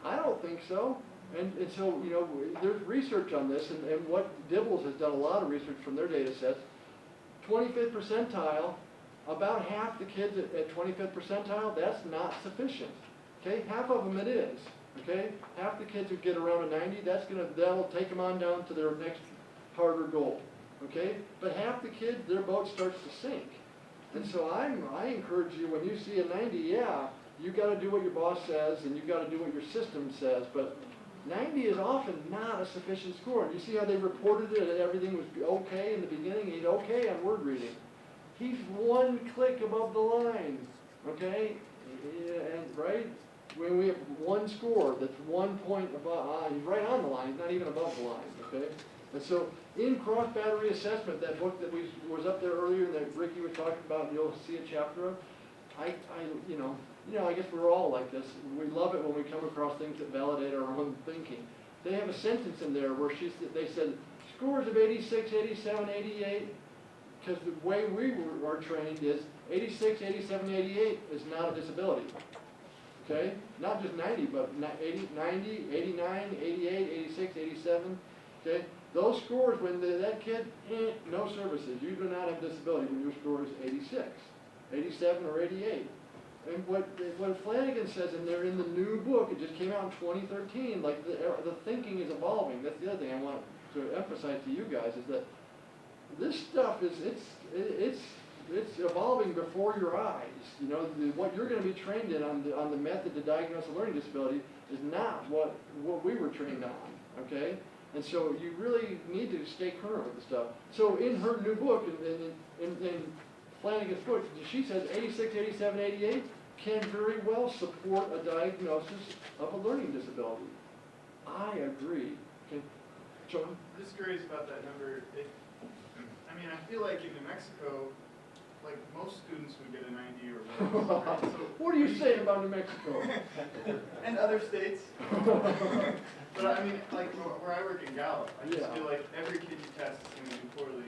I don't think so. And so, you know, there's research on this, and what Dibbles has done a lot of research from their data sets. 25th percentile, about half the kids at 25th percentile, that's not sufficient. Okay, half of them it is. Okay, half the kids who get around a 90, that'll take them on down to their next harder goal. Okay, but half the kids, their boat starts to sink. And so I encourage you, when you see a 90, yeah, you got to do what your boss says, and you got to do what your system says, but 90 is often not a sufficient score. And you see how they reported it, and everything was okay in the beginning. He's okay on word reading. He's one click above the line, okay? And right, when we have one score, that's 1 point above. He's right on the line. He's not even above the line, okay? And so, in cross-battery assessment, that book that was up there earlier that Ricky was talking about, and you'll see a chapter of, I guess we're all like this. We love it when we come across things that validate our own thinking. They have a sentence in there where they said, scores of 86, 87, 88, because the way we are trained is 86, 87, 88 is not a disability. Okay? Not just 90, but 80, 90, 89, 88, 86, 87. Okay? Those scores, when that kid, no services. You do not have disability when your score is 86, 87, or 88. And what Flanagan says in there in the new book, it just came out in 2013, like the thinking is evolving. That's the other thing I want to emphasize to you guys is that this stuff it's evolving before your eyes. You know, what you're going to be trained in on the method to diagnose a learning disability is not what we were trained on, okay? And so you really need to stay current with the stuff. So in her new book, in Flanagan's book, she says 86, 87, 88 can very well support a diagnosis of a learning disability. I agree. Okay. John? I'm just curious about that number. I feel like in New Mexico, like most students would get a 90 or more. Right? So What are you saying about New Mexico? and other states. But like where I work in Gallup, I just feel like every kid you test is going to do poorly.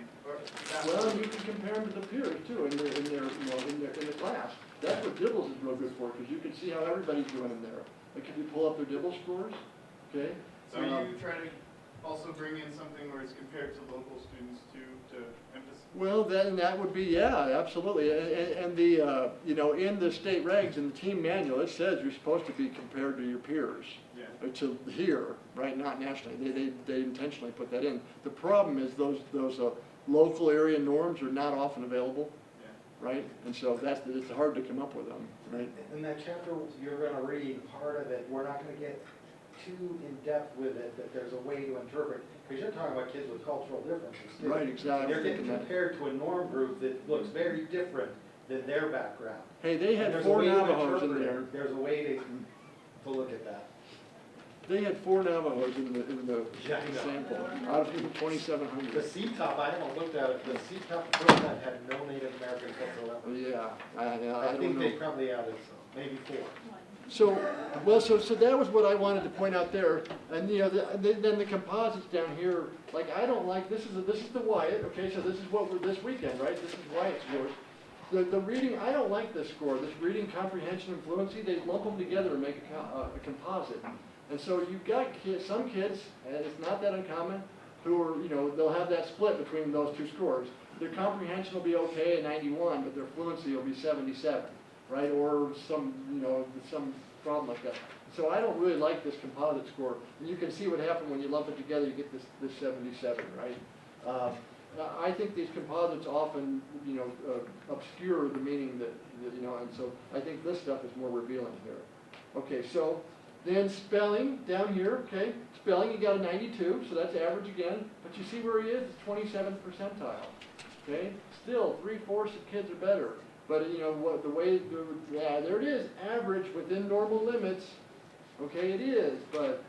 Well, you can compare them to the peers too in the class. That's what Dibbles is real good for, because you can see how everybody's doing in there. Like, can you pull up their Dibbles scores? Okay. So you try to also bring in something where it's compared to local students too, to emphasize. Well, then that would be, yeah, absolutely. And the in the state regs, in the team manual, it says you're supposed to be compared to your peers. Yeah. To here, right? Not nationally. They intentionally put that in. The problem is those local area norms are not often available. Right? And so it's hard to come up with them, right? In that chapter you're going to read, part of it, we're not going to get too in-depth with it, that there's a way to interpret, because you're talking about kids with cultural differences too. Right, exactly. They're getting compared to a norm group that looks very different than their background. Hey, they had And there's 4 a way to Navajos in interpret there. it. There's a way to look at that. They had 4 Navajos in the Yeah, I know. sample out of The 2,700. C-top, I haven't looked at it, the C-top program had no Native Americans whatsoever. Yeah, I I don't think they know. probably added maybe 4. So that was what I wanted to point out there. And then the composites down here, like I don't like, this is the Wyatt, okay, so this is what we're this weekend, right? This is Wyatt's scores. The reading, I don't like this score, this reading comprehension and fluency, they lump them together and make a composite. And so you've got some kids, and it's not that uncommon, who are, they'll have that split between those two scores. Their comprehension will be okay at 91, but their fluency will be 77, right? Or some problem like that. So I don't really like this composite score. And you can see what happened when you lump it together, you get this 77, right? I think these composites often, obscure the meaning that, and so I think this stuff is more revealing here. Okay, so then spelling down here, okay, spelling you got a 92, so that's average again, but you see where he is, 27th percentile. Okay, still 3/4 of kids are better, but yeah, there it is, average within normal limits. Okay, it is, but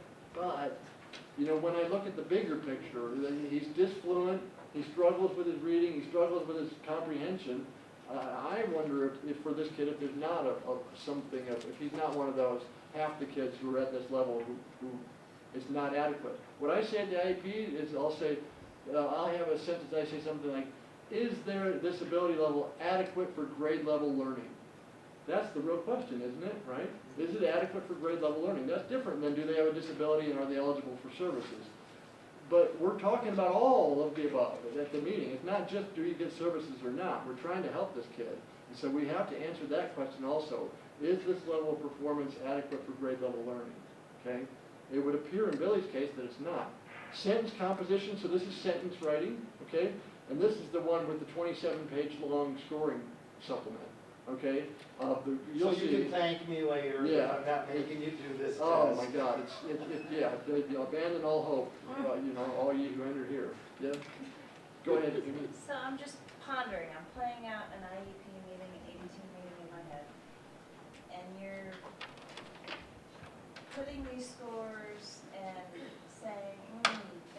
when I look at the bigger picture, he's disfluent, he struggles with his reading, he struggles with his comprehension. I wonder if for this kid, if there's not if he's not one of those half the kids who are at this level who is not adequate. What I say at the IEP is I'll have a sentence, I say something like, is their disability level adequate for grade level learning? That's the real question, isn't it, right? Is it adequate for grade level learning? That's different than do they have a disability and are they eligible for services? But we're talking about all of the above at the meeting. It's not just do you get services or not. We're trying to help this kid. And so we have to answer that question also. Is this level of performance adequate for grade level learning? Okay? It would appear in Billy's case that it's not. Sentence composition, so this is sentence writing, okay? And this is the one with the 27-page long scoring supplement. Okay, So you can thank me later, Yeah. I'm not making you do this test. Oh my God, abandon all hope, all ye who enter here. Yeah. Go ahead. Amy. So I'm just pondering, I'm playing out an IEP meeting, an 82 meeting in my head, and you're putting these scores and saying,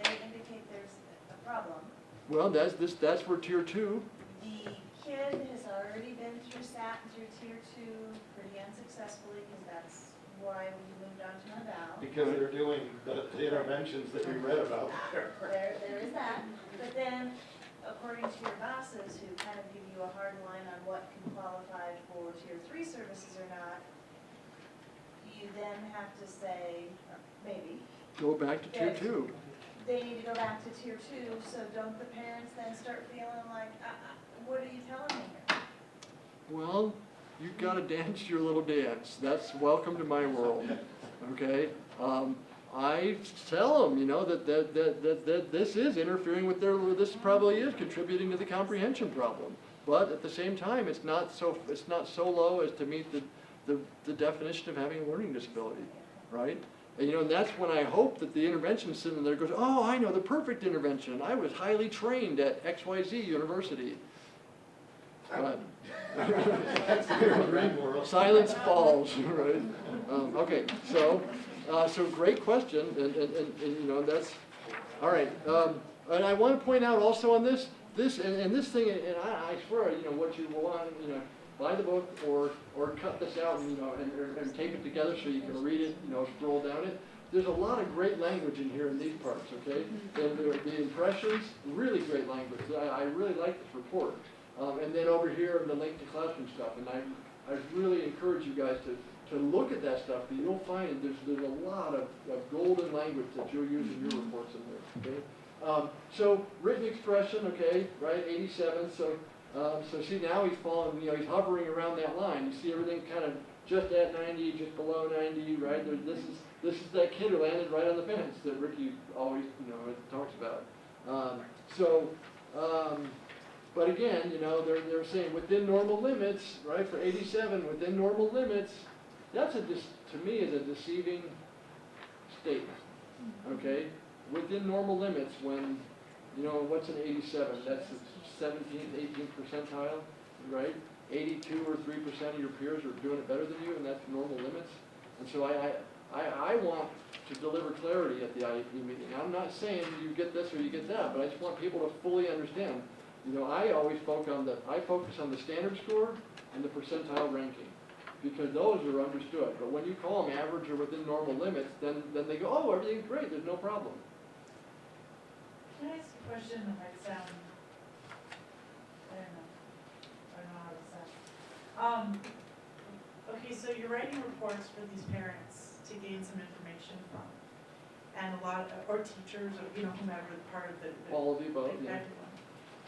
they indicate there's a problem. Well, that's where tier 2. The kid has already been through SAT and through tier 2 pretty unsuccessfully, because that's why we moved on to Nadal. Because they're doing the interventions that we read about. There is that. But then, according to your bosses, who kind of give you a hard line on what can qualify for tier 3 services or not, you then have to say, maybe, Go back to tier Yes. 2. they need to go back to tier 2, so don't the parents then start feeling like, what are you telling me here? Well, you've got to dance your little dance. That's welcome to my world. Okay. I tell them, that this is interfering with this probably is contributing to the comprehension problem. But at the same time, it's not so low as to meet the definition of having a learning disability, right? And and that's when I hope that the intervention sitting there goes, oh, I know the perfect intervention. I was highly trained at XYZ University. But That's the dream world. silence falls, right? Okay, so great question, and that's, all right. And I want to point out also on this this thing, and I swear, what you want, buy the book or cut this out and tape it together so you can read it, scroll down it. There's a lot of great language in here in these parts, okay? And the impressions, really great language. I really like this report. And then over here, the link to classroom stuff. And I really encourage you guys to look at that stuff, but you'll find there's a lot of golden language that you'll use in your reports in there, okay? So written expression, okay, right, 87. So see now he's falling, he's hovering around that line. You see everything kind of just at 90, just below 90, right? This is that kid who landed right on the fence that Ricky always, talks about. But again, they're saying within normal limits, right? For 87, within normal limits, to me is a deceiving statement. Okay, within normal limits when, what's an 87? That's the 17th, 18th percentile, right? 82 or 3% of your peers are doing it better than you, and that's normal limits. And so I want to deliver clarity at the IEP meeting. I'm not saying you get this or you get that, but I just want people to fully understand. I always focus on the standard score and the percentile ranking, because those are understood. But when you call them average or within normal limits, then they go, oh, everything's great, there's no problem. Can I ask a question that might sound, I don't know how to say. Okay, so you're writing reports for these parents to gain some information from, and or teachers, or whomever part of the All of the above, yeah. everyone.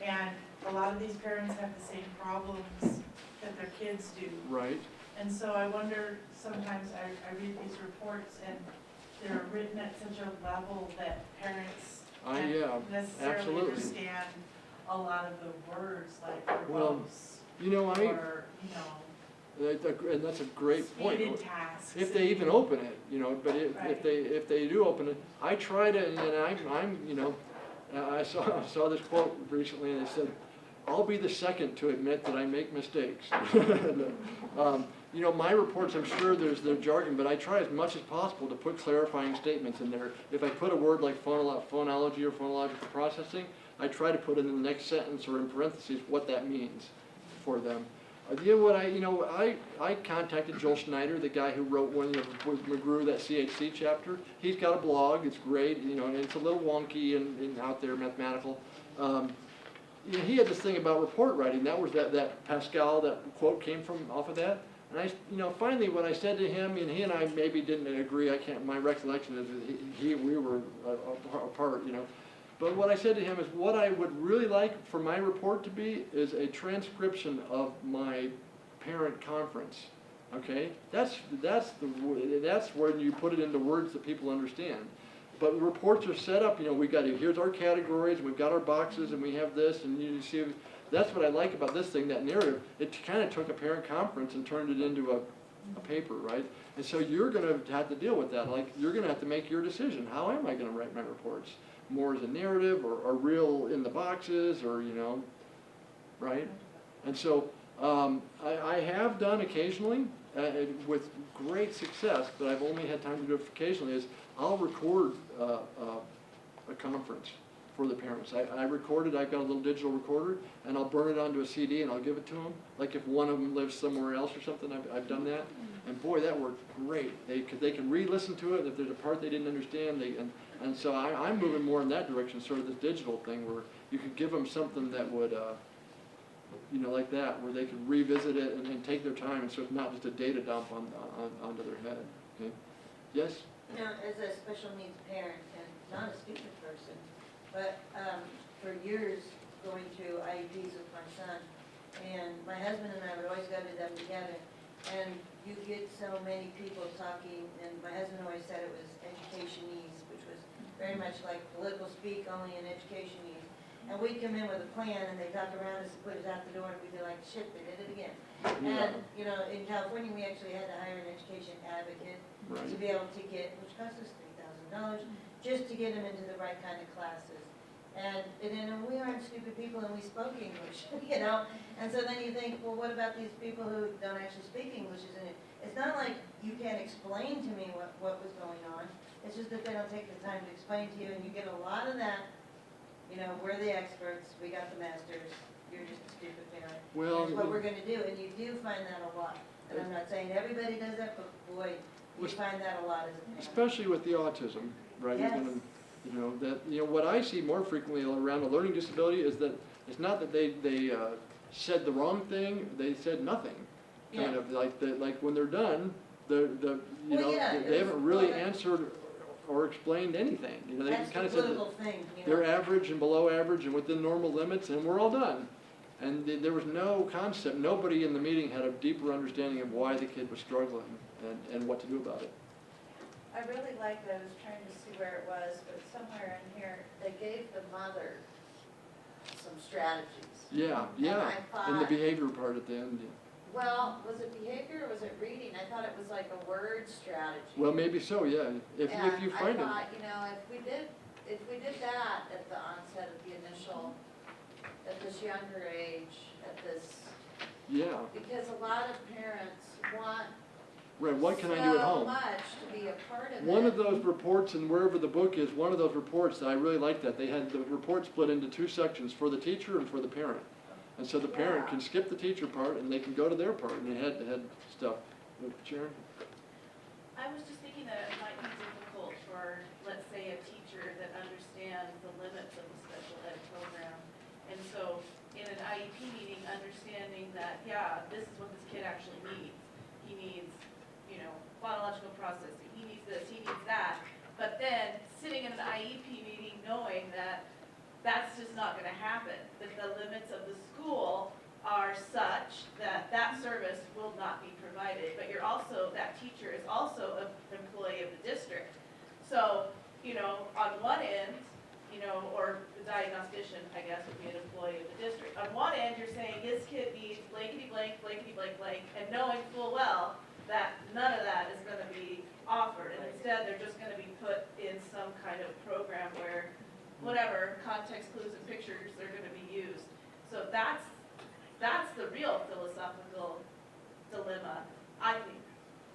And a lot of these parents have the same problems that their kids do. Right. And so I wonder, sometimes I read these reports and they're written at such a level that parents can't necessarily absolutely. understand a lot of the words like Well, verbose, You know, or, and that's a great point. speeded tasks. If they even open it, but Right. if they do open it, I try to, and I'm I saw this quote recently, and it said, "I'll be the second to admit that I make mistakes." My reports, I'm sure there's jargon, but I try as much as possible to put clarifying statements in there. If I put a word like phonology or phonological processing, I try to put in the next sentence or in parentheses what that means for them. I contacted Joel Schneider, the guy who wrote with McGrew, that CHC chapter. He's got a blog, it's great, and it's a little wonky and out there, mathematical. He had this thing about report writing. That was that Pascal, that quote came from off of that. And finally what I said to him, and he and I maybe didn't agree, my recollection is that we were apart, But what I said to him is, what I would really like for my report to be is a transcription of my parent conference. Okay, that's when you put it into words that people understand. But reports are set up. Here's our categories, and we've got our boxes, and we have this, and you see. That's what I like about this thing, that narrative. It kind of took a parent conference and turned it into a paper, right? And so you're going to have to deal with that. Like, you're going to have to make your decision. How am I going to write my reports? More as a narrative, or real in the boxes, or right? And so I have done occasionally with great success, but I've only had time to do it occasionally. Is I'll record a conference for the parents. I've got a little digital recorder, and I'll burn it onto a CD and I'll give it to them. Like if one of them lives somewhere else or something, I've done that. And boy, that worked great. They can re-listen to it if there's a part they didn't understand. And so I'm moving more in that direction, sort of this digital thing where you could give them something that would, like that, where they could revisit it and take their time, and so it's not just a data dump onto their head. Okay? Yes? Now, as a special needs parent and not a stupid person, but for years going through IEPs with my son, and my husband and I would always go to them together, and you get so many people talking, and my husband always said it was education needs, which was very much like political speak, only in education needs. And we'd come in with a plan, and they'd talk around us and put us out the door, and we'd be like, shit, they did it again. Yeah. And, in California, we actually had to hire an education advocate Right. to be able to get, which cost us $3,000, just to get them into the right kind of classes. And then we aren't stupid people, and we spoke English, And so then you think, well, what about these people who don't actually speak English? It's not like you can't explain to me what was going on. It's just that they don't take the time to explain to you, and you get a lot of that. We're the experts, we got the masters, you're just a stupid parent. Well, That's what we're gonna do, and you do find that a lot. And I'm not saying everybody does that, but boy, you find that a lot as a parent. Especially with the autism, right? Yes. What I see more frequently around a learning disability is that it's not that they said the wrong thing, they said nothing. Kind Yeah. of like when they're done, they haven't really answered or explained anything. They That's kind the of said political thing, they're average and below average and within normal limits, and we're all done. And there was no concept. Nobody in the meeting had a deeper understanding of why the kid was struggling and what to do about it. I really liked, I was trying to see where it was, but somewhere in here, they gave the mother some strategies. Yeah, I and the thought- behavior part at the end. Well, was it behavior or was it reading? I thought it was like a word strategy. Well, maybe so, yeah. If you find And it. I thought, if we did that at the onset of the initial, at this younger age, Yeah, because a lot of parents want right, what can I do at so home? much to be a part of it. One of those reports, and wherever the book is, one of those reports, I really like that. They had the report split into two sections, for the teacher and for the parent. And so the parent Yeah. can skip the teacher part and they can go to their part, and they had stuff. Sharon? I was just thinking that it might be difficult for, let's say, a teacher that understands the limits of the special ed program. And so in an IEP meeting, understanding that, this is what this kid actually needs. He needs, phonological processing, he needs this, he needs that. But then sitting in an IEP meeting knowing that that's just not gonna happen, that the limits of the school are such that that service will not be provided, but that teacher is also an employee of the district. So, on one end, or the diagnostician, I guess, would be an employee of on one end, you're saying this kid needs blankety blank, blankety blank, blank, and knowing full well that none of that is gonna be offered, and instead, they're just gonna be put in some kind of program where whatever, context clues and pictures, they're gonna be used. So that's the real philosophical dilemma, I think,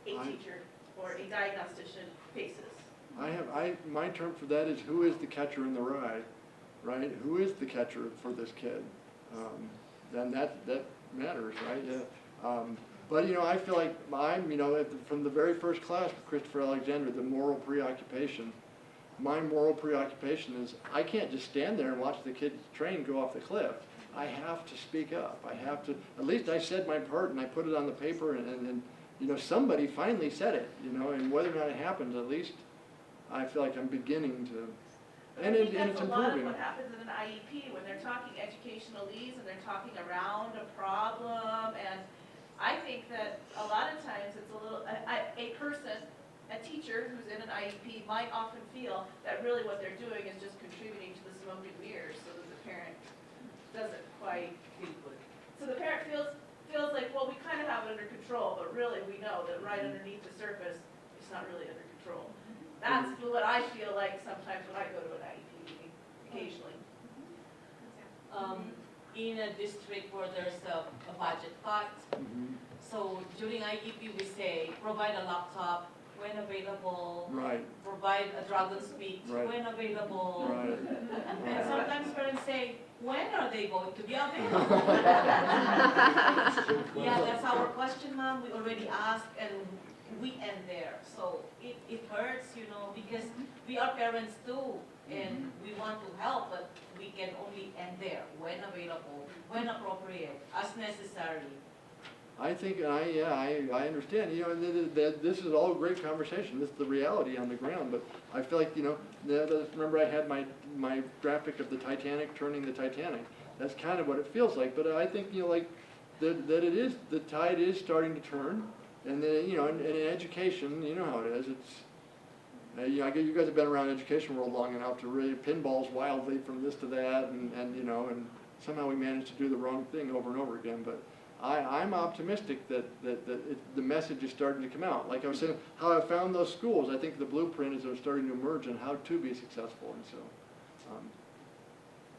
a teacher or a diagnostician faces. My term for that is who is the catcher in the rye, right? Who is the catcher for this kid? Then that matters, right? Yeah. But you know, I feel like from the very first class with Christopher Alexander, the moral preoccupation, my moral preoccupation is I can't just stand there and watch the kid's train go off the cliff. I have to speak up. I have to, at least I said my part and I put it on the paper and you know, somebody finally said it, you know, and whether or not it happens, at least I feel like I'm beginning to, and it's that's a lot of improving. what happens in an IEP, when they're talking educationalese and they're talking around a problem, and I think that a lot of times it's a little, a teacher who's in an IEP might often feel that really what they're doing is just contributing to the smoke and mirrors so that the parent doesn't quite, so the parent feels like, well, we kind of have it under control, but really we know that right underneath the surface, it's not really under control. That's what I feel like sometimes when I go to an IEP meeting, occasionally. In a district where there's a budget cut, so during IEP we say, provide a laptop when available. Right. Provide a dragon speech Right. when available. Right. And sometimes parents say, when are they going to be available? Yeah, that's our question, ma'am. We already asked and we end there. So it hurts, you know, because we are parents too and we want to help, but we can only end there, when available, when appropriate, as necessary. I think, I understand, you know, this is all great conversation, this is the reality on the ground, but I feel like, you know, remember I had my graphic of the Titanic turning the Titanic, that's kind of what it feels like, but I think, you know, like, that it is, the tide is starting to turn, and then, you know, in education, you know how it is, it's, you know, you guys have been around the education world long enough to really pinballs wildly from this to that, and you know, and somehow we manage to do the wrong thing over and over again, but I'm optimistic that the message is starting to come out. Like I was saying, how I found those schools, I think the blueprint is they're starting to emerge on how to be successful, and so.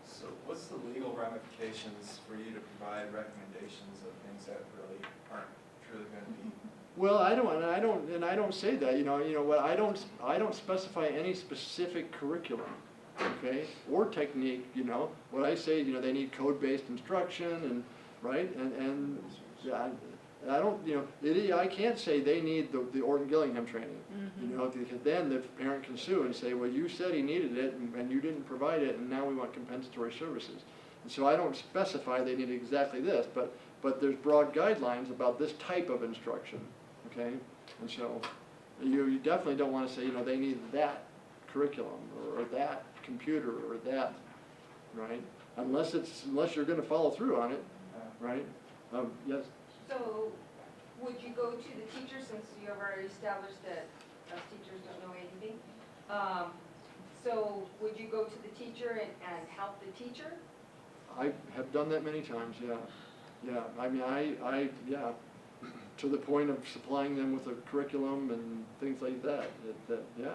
So what's the legal ramifications for you to provide recommendations of things that really aren't truly going to be? Well, I don't say that. You know what? I don't specify any specific curriculum, okay, or technique. You know what I say. You know they need code-based instruction and. Right, and I don't, you know, I can't say they need the Orton Gillingham training, you know, because then the parent can sue and say, well, you said he needed it and you didn't provide it, and now we want compensatory services. And so I don't specify they need exactly this, but there's broad guidelines about this type of instruction, okay? And so you definitely don't want to say, you know, they need that curriculum or that computer or that, right? Unless you're going to follow through on it. Right? Yes? So, would you go to the teacher, since you have already established that us teachers don't know anything? So, would you go to the teacher and help the teacher? I have done that many times, yeah. Yeah, I mean, yeah, to the point of supplying them with a curriculum and things like that, yeah.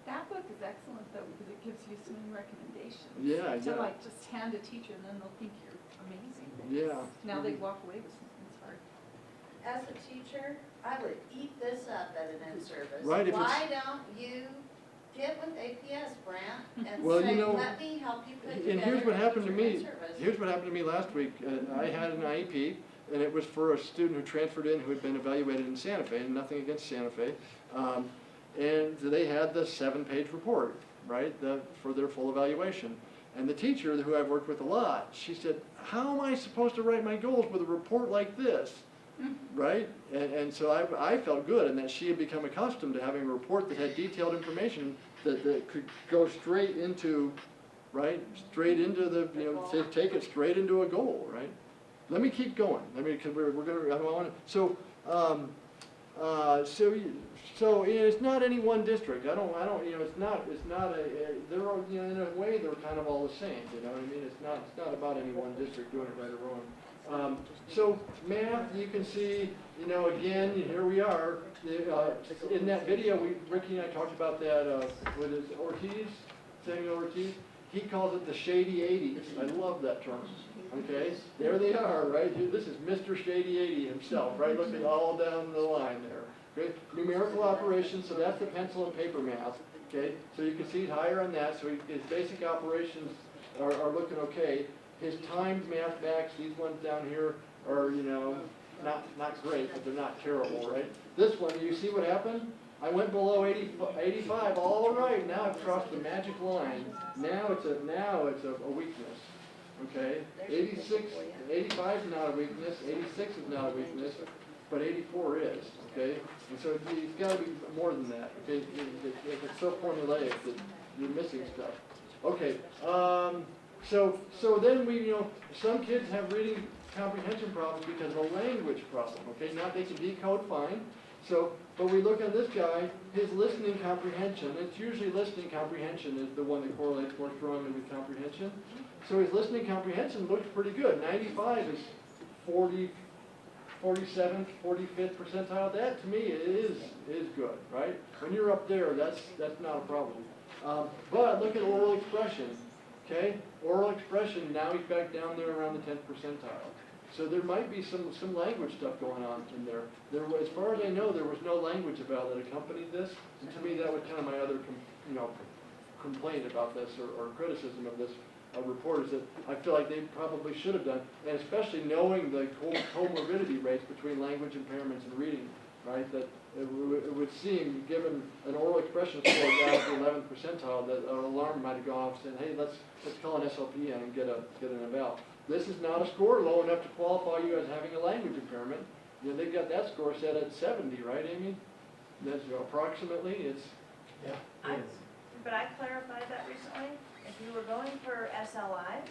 That book is excellent though, because it gives you so many recommendations. Yeah, to yeah. like just hand a teacher and then they'll think you're amazing. Yeah. Now they walk away with something that's hard. As a teacher, I would eat this up at an in-service. Right, if Why don't you get with APS, Brant, and Well, say, you know, let me help you put together and here's what a happened to teacher me. in-service. Here's what happened to me last week. I had an IEP, and it was for a student who transferred in who had been evaluated in Santa Fe, and nothing against Santa Fe. And they had the 7-page report, right, for their full evaluation. And the teacher, who I've worked with a lot, she said, how am I supposed to write my goals with a report like this? Right? And so I felt good, and that she had become accustomed to having a report that had detailed information that could go straight into, right, straight into the, you know, take it straight into a goal, right? Let me keep going. I mean, because we're going to, I want to, so, So it's not any one district. I don't, it's not they're all, in a way, they're kind of all the same, you know what I mean? It's not about any one district doing it right or wrong. So math, you can see, again, here we are. In that video, Ricky and I talked about that, with his Ortiz, Samuel Ortiz. He calls it the shady 80s. I love that term. Okay, there they are, right? This is Mr. Shady 80 himself, right? Looking all down the line there. Okay, numerical operations, so that's the pencil and paper math. Okay, so you can see higher on that. So his basic operations are looking okay. His timed math backs, these ones down here are, not great, but they're not terrible, right? This one, you see what happened? I went below 85, all right, now I've crossed the magic line. Now it's a weakness. Okay, 85 is not a weakness, 86 is not a weakness, but 84 is, okay? And so it's got to be more than that, okay? If it's so formulaic that you're missing stuff. Okay, so then some kids have reading comprehension problems because of a language problem, okay? Not they can decode fine. So, but we look at this guy, his listening comprehension, it's usually listening comprehension is the one that correlates more strongly with comprehension. So his listening comprehension looks pretty good. 95 is 47th, 45th percentile. That to me is good, right? When you're up there, that's not a problem. But look at oral expression, okay? Oral expression, now he's back down there around the 10th percentile. So there might be some language stuff going on in there. As far as I know, there was no language about that accompanied this. And to me, that was kind of my other, complaint about this or criticism of this report is that I feel like they probably should have done, and especially knowing the comorbidity rates between language impairments and reading, right? That it would seem, given an oral expression score down at the 11th percentile, that an alarm might have gone off saying, hey, let's call an SLP in and get an eval. This is not a score low enough to qualify you as having a language impairment. They've got that score set at 70, right, Amy? That's approximately, it's... Yeah. But I clarified that recently. If you were going for SLI,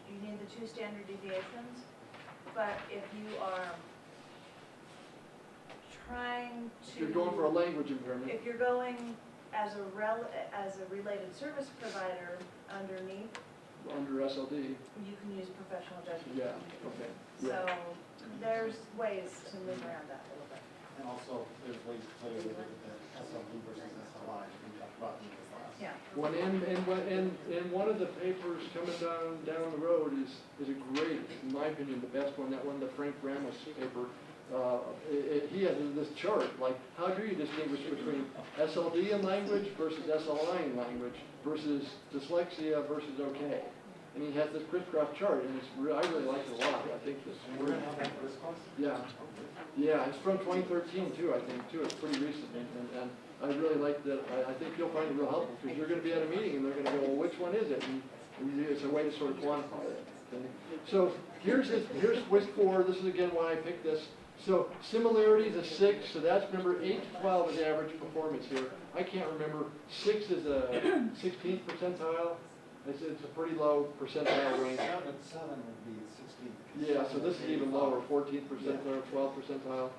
you need the 2 standard deviations. But if you are trying to... You're going for a language impairment. If you're going as a related service provider underneath, under SLD. you can use professional judgment. Yeah, okay. So there's ways to move around that a little bit. And also, there's ways to play with the SLP versus SLI, we talked about in the class. Yeah. And one of the papers coming down the road is a great, in my opinion, the best one, that one, the Frank Ramos paper. He has this chart, like how do you distinguish between SLD in language versus SLI in language versus dyslexia versus okay. And he has this crisscross chart, and I really like it a lot. I think this. And we're going to have that for this class? Yeah, it's from 2013 too, I think, too. It's pretty recent, and I really like that. I think you'll find it real helpful, because you're going to be at a meeting, and they're going to go, well, which one is it? And it's a way to sort of quantify it. Okay? So here's WISC-4. This is, again, why I picked this. So similarities is 6, so that's, remember, 8 to 12 is average performance here. I can't remember, 6 is a 16th percentile. It's a pretty low percentile range. 7 would be 16. Yeah, so this is even lower, 14th percentile, 12th percentile.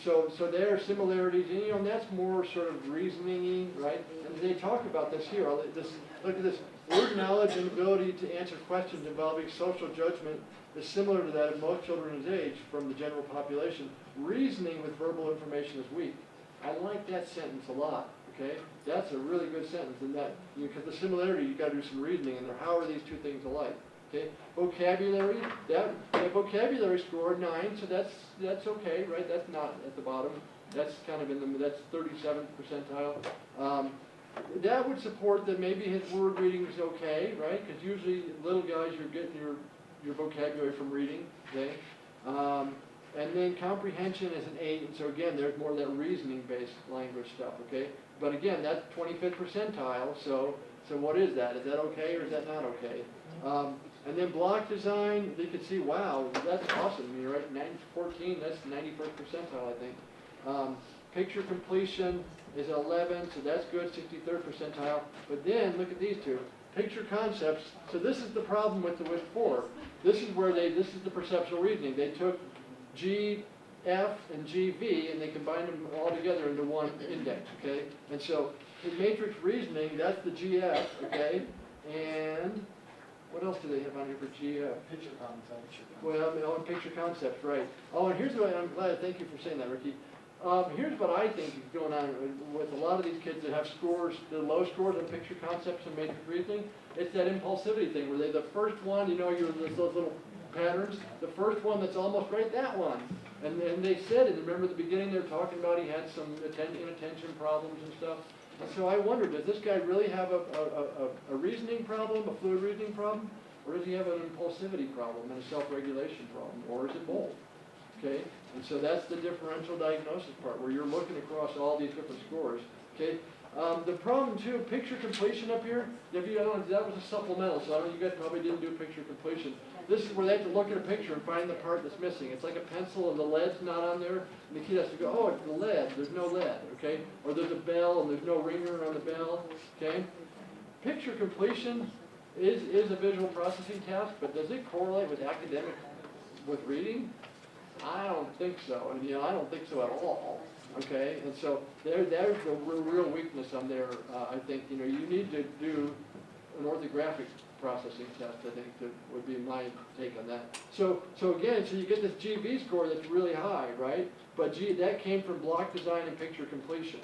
So there are similarities, and that's more sort of reasoning-y, right? And they talk about this here. Look at this. Word knowledge and ability to answer questions involving social judgment is similar to that of most children his age from the general population. Reasoning with verbal information is weak. I like that sentence a lot, okay? That's a really good sentence, and that, because the similarity, you've got to do some reasoning in there. How are these two things alike? Okay, vocabulary, that vocabulary score 9, so that's okay, right? That's not at the bottom. That's kind of in that's 37th percentile. That would support that maybe his word reading is okay, right? Because usually little guys, you're getting your vocabulary from reading, okay? And then comprehension is an 8, and so again, there's more of that reasoning-based language stuff, okay? But again, that's 25th percentile, so what is that? Is that okay or is that not okay? And then block design, you can see, wow, that's awesome. You're right, 14, that's 91st percentile, I think. Picture completion is 11, so that's good, 63rd percentile. But then, look at these two. Picture concepts, so this is the problem with the WISC-4. This is the perceptual reasoning. They took G, F, and GV, and they combine them all together into one index, okay? And so, in matrix reasoning, that's the GF, okay? And what else do they have on here for GF? Picture concept. Well, on picture concepts, right. Oh, and here's what, I'm glad, thank you for saying that, Ricky. Here's what I think is going on with a lot of these kids that have scores, the low scores on picture concepts and matrix reasoning. It's that impulsivity thing where they, the first one, you know, those little patterns, the first one that's almost right, that one. And they said, and remember at the beginning they were talking about he had some inattention problems and stuff. And so I wondered, does this guy really have a reasoning problem, a fluid reasoning problem? Or does he have an impulsivity problem and a self-regulation problem? Or is it both? Okay? And so that's the differential diagnosis part, where you're looking across all these different scores. Okay? The problem too, picture completion up here, if you don't, that was a supplemental, so I don't, you guys probably didn't do picture completion. This is where they have to look at a picture and find the part that's missing. It's like a pencil and the lead's not on there, and the kid has to go, oh, it's the lead, there's no lead, okay? Or there's a bell and there's no ringer on the bell, okay? Picture completion is a visual processing task, but does it correlate with academic, with reading? I don't think so, and you know, I don't think so at all. Okay, and so there's the real weakness on there. I think, you know, you need to do an orthographic processing test. I think that would be my take on that. So again, so you get this GV score that's really high, right? But that came from block design and picture completion.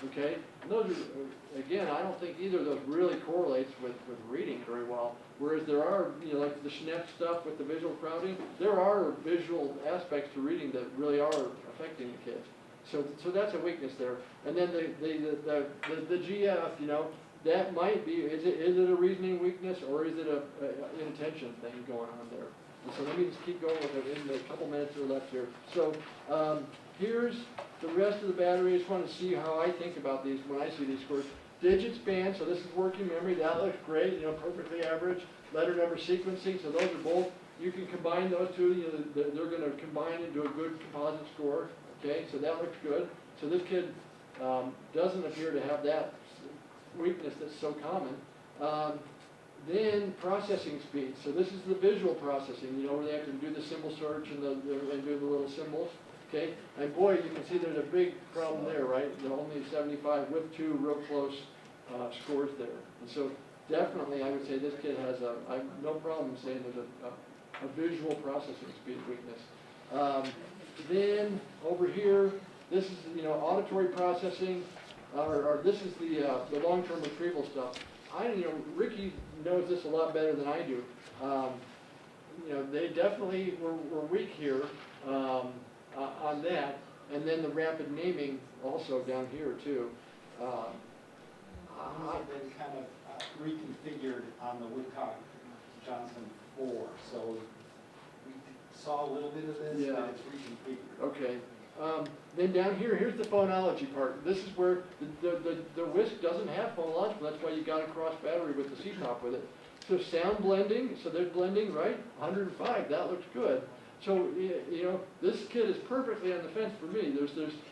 Okay, and those are, again, I don't think either of those really correlates with reading very well. Whereas there are, you know, like the Schnepp stuff with the visual crowding, there are visual aspects to reading that really are affecting the kids. So that's a weakness there. And then the GF, you know, that might be, is it a reasoning weakness or is it an inattention thing going on there? And so let me just keep going with it in the couple minutes that are left here. So here's the rest of the battery. I just want to see how I think about these when I see these scores. Digit span, so this is working memory. That looks great, you know, perfectly average. Letter number sequencing, so those are both, you can combine those two, you know, they're going to combine into a good composite score. Okay, so that looks good. So this kid doesn't appear to have that weakness that's so common. Then processing speed. So this is the visual processing, you know, where they have to do the symbol search and do the little symbols. Okay, and boy, you can see there's a big problem there, right? They're only 75 with two real close scores there. And so definitely, I would say this kid has I have no problem saying there's a visual processing speed weakness. Then over here, this is, you know, auditory processing, or this is the long-term retrieval stuff. You know, Ricky knows this a lot better than I do. You know, they definitely were weak here on that, and then the rapid naming also down here too. These have been kind of reconfigured on the Woodcock-Johnson 4, so we saw a little bit of this, Yeah. but it's reconfigured. Okay. Then down here, here's the phonology part. This is where the WISC doesn't have phonological. That's why you got a cross battery with the C-top with it. So sound blending, so there's blending, right? 105, that looks good. So, you know, this kid is perfectly on the fence for me.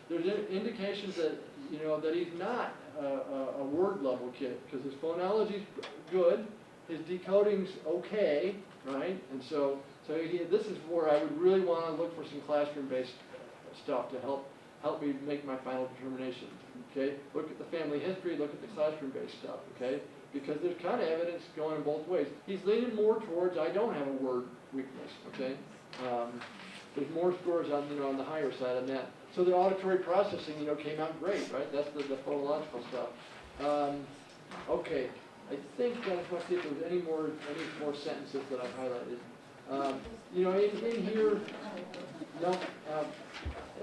There's indications that, you know, that he's not a word level kid, because his phonology's good, his decoding's okay, right? And so this is where I would really want to look for some classroom-based stuff to help me make my final determination. Okay, look at the family history, look at the classroom-based stuff. Okay, because there's kind of evidence going in both ways. He's leaning more towards I don't have a word weakness. Okay, there's more scores on, you know, on the higher side on that. So the auditory processing, you know, came out great, right? That's the phonological stuff. Okay, I think let's see if there's any more sentences that I highlighted. You know, in here, no.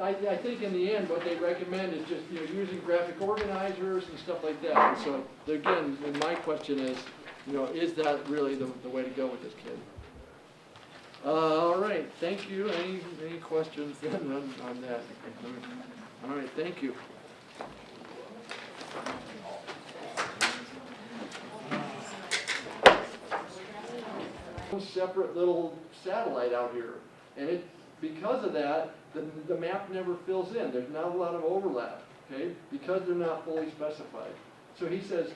I think in the end what they recommend is just, you know, using graphic organizers and stuff like that. And so again, my question is, you know, is that really the way to go with this kid? All right, thank you. Any questions then on that? All right, thank you. Separate little satellite out here, and because of that, the map never fills in. There's not a lot of overlap, okay, because they're not fully specified. So he says,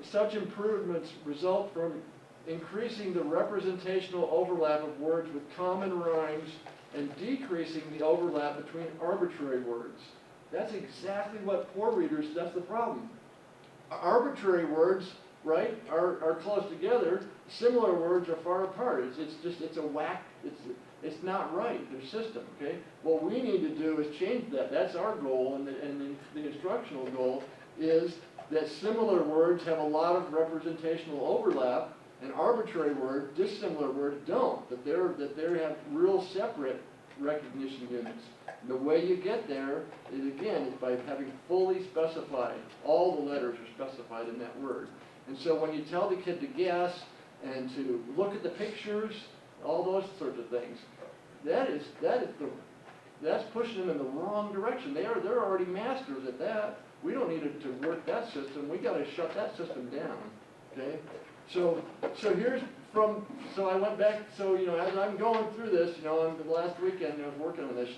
such improvements result from increasing the representational overlap of words with common rhymes and decreasing the overlap between arbitrary words. That's exactly what poor readers, that's the problem. Arbitrary words, right, are close together. Similar words are far apart. It's a whack, it's not right, their system, okay? What we need to do is change that. That's our goal, and the instructional goal is that similar words have a lot of representational overlap, and arbitrary words, dissimilar words don't, that they have real separate recognition units. And the way you get there is, again, is by having fully specified, all the letters are specified in that word. And so when you tell the kid to guess and to look at the pictures, all those sorts of things, that's pushing them in the wrong direction. They're already masters at that. We don't need to work that system. We got to shut that system down. Okay. So I went back. So as I'm going through this, the last weekend I was working on this.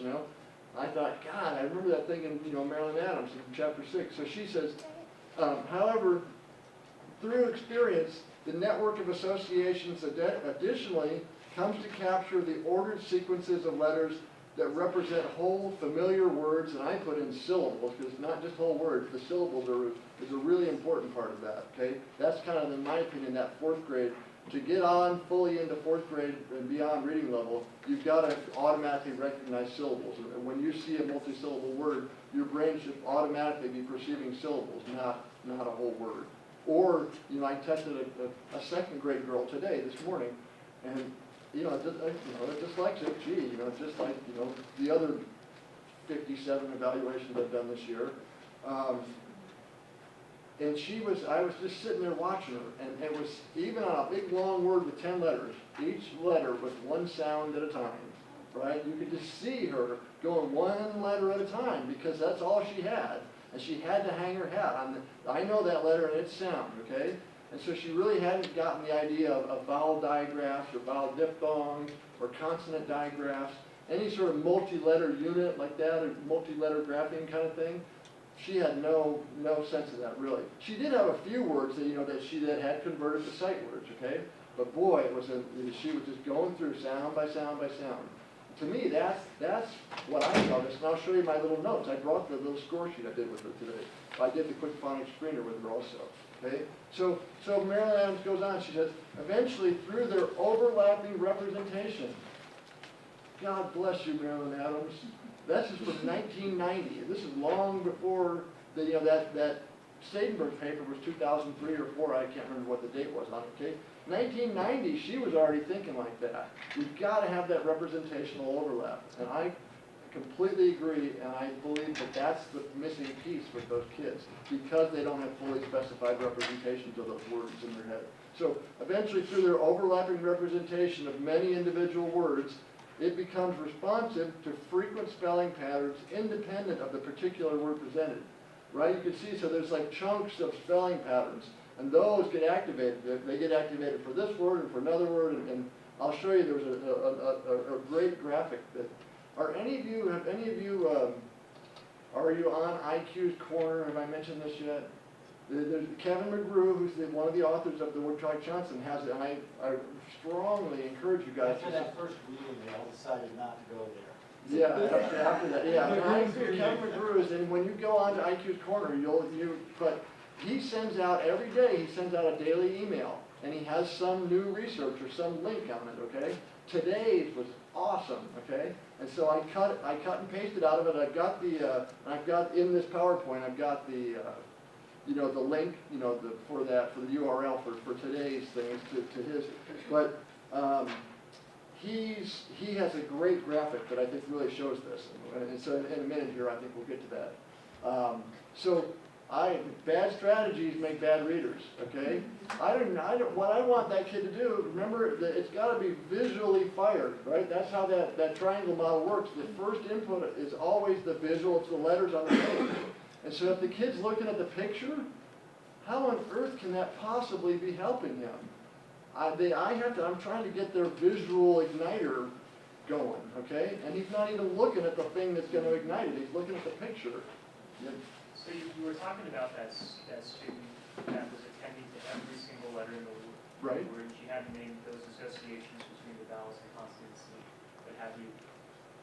I thought, God, I remember that thing in Marilyn Adams in chapter 6. So she says, however, through experience, the network of associations additionally comes to capture the ordered sequences of letters that represent whole familiar words, and I put in syllables, because it's not just whole words, the syllables is a really important part of that, okay? That's kind of, in my opinion, that 4th grade. To get on fully into 4th grade and beyond reading level, you've got to automatically recognize syllables. And when you see a multisyllable word, your brain should automatically be perceiving syllables, not a whole word. Or, I tested a 2nd grade girl today, this morning, and dyslexic, just like, the other 57 evaluations I've done this year. And I was just sitting there watching her, and it was even on a big long word with 10 letters, each letter was one sound at a time, right? You could just see her going one letter at a time, because that's all she had. And she had to hang her hat on I know that letter and its sound, okay? And so she really hadn't gotten the idea of vowel digraphs or vowel diphthongs or consonant digraphs, any sort of multi-letter unit like that, or multi-letter graphing kind of thing. She had no sense of that, really. She did have a few words that had converted to sight words, okay? But boy, she was just going through sound by sound by sound. To me, that's what I noticed, and I'll show you my little notes. I brought the little score sheet I did with her today. I did the quick phonics screener with her also. Okay? So Marilyn Adams goes on, she says, eventually through their overlapping representation. God bless you, Marilyn Adams. This is from 1990. This is long before that Statenberg paper was 2003 or 4. I can't remember what the date was on it. Okay, 1990. She was already thinking like that. We've got to have that representational overlap, and I completely agree. And I believe that that's the missing piece with those kids, because they don't have fully specified representations of those words in their head. So eventually, through their overlapping representation of many individual words, it becomes responsive to frequent spelling patterns independent of the particular word presented. Right? You can see, so there's like chunks of spelling patterns, and those get activated. They get activated for this word and for another word, and I'll show you. There's a great graphic that. Are any of you? Are you on IQ's Corner? Have I mentioned this yet? There's Kevin McGrew, who's one of the authors of the Word Track Johnson, has it, and I strongly encourage you guys. After that first reading, they all decided not to go there. Yeah, after that, yeah. Kevin McGrew is, and when you go on to IQ's Corner, but he sends out every day. He sends out a daily email, and he has some new research or some link on it. Okay, today's was awesome. Okay, and so I cut and pasted out of it. I've got in this PowerPoint. I've got the the link, for the URL for today's things to his, but he has a great graphic that I think really shows this, and so in a minute here I think we'll get to that. Bad strategies make bad readers. Okay, what I want that kid to do. Remember that it's got to be visually fired, right? That's how that triangle model works. The first input is always the visual. It's the letters on the page. And so if the kid's looking at the picture, how on earth can that possibly be helping him? I'm trying to get their visual igniter going, okay? And he's not even looking at the thing that's going to ignite it. He's looking at the picture. Yeah. So you were talking about that student that was attending to every single letter in the word. Right. Where you had to name those associations between the vowels and consonants, but have you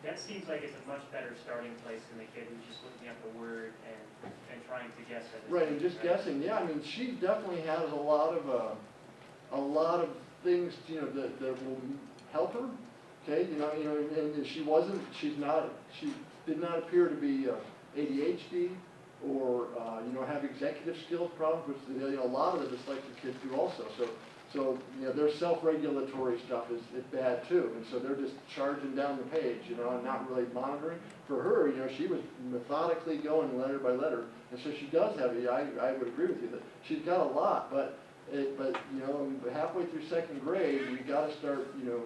that seems like it's a much better starting place than the kid who's just looking up the word and trying to guess at it. Right, and just guessing, yeah, I mean, she definitely has a lot of things, you know, that will help her, okay, you know, and she did not appear to be ADHD or, you know, have executive skills problems, which, you know, a lot of the dyslexic kids do also, so, you know, their self-regulatory stuff is bad too, and so they're just charging down the page, you know, and not really monitoring. For her, you know, she was methodically going letter by letter, and so she does have, I would agree with you, that she's got a lot, but you know, halfway through second grade, we gotta start, you know,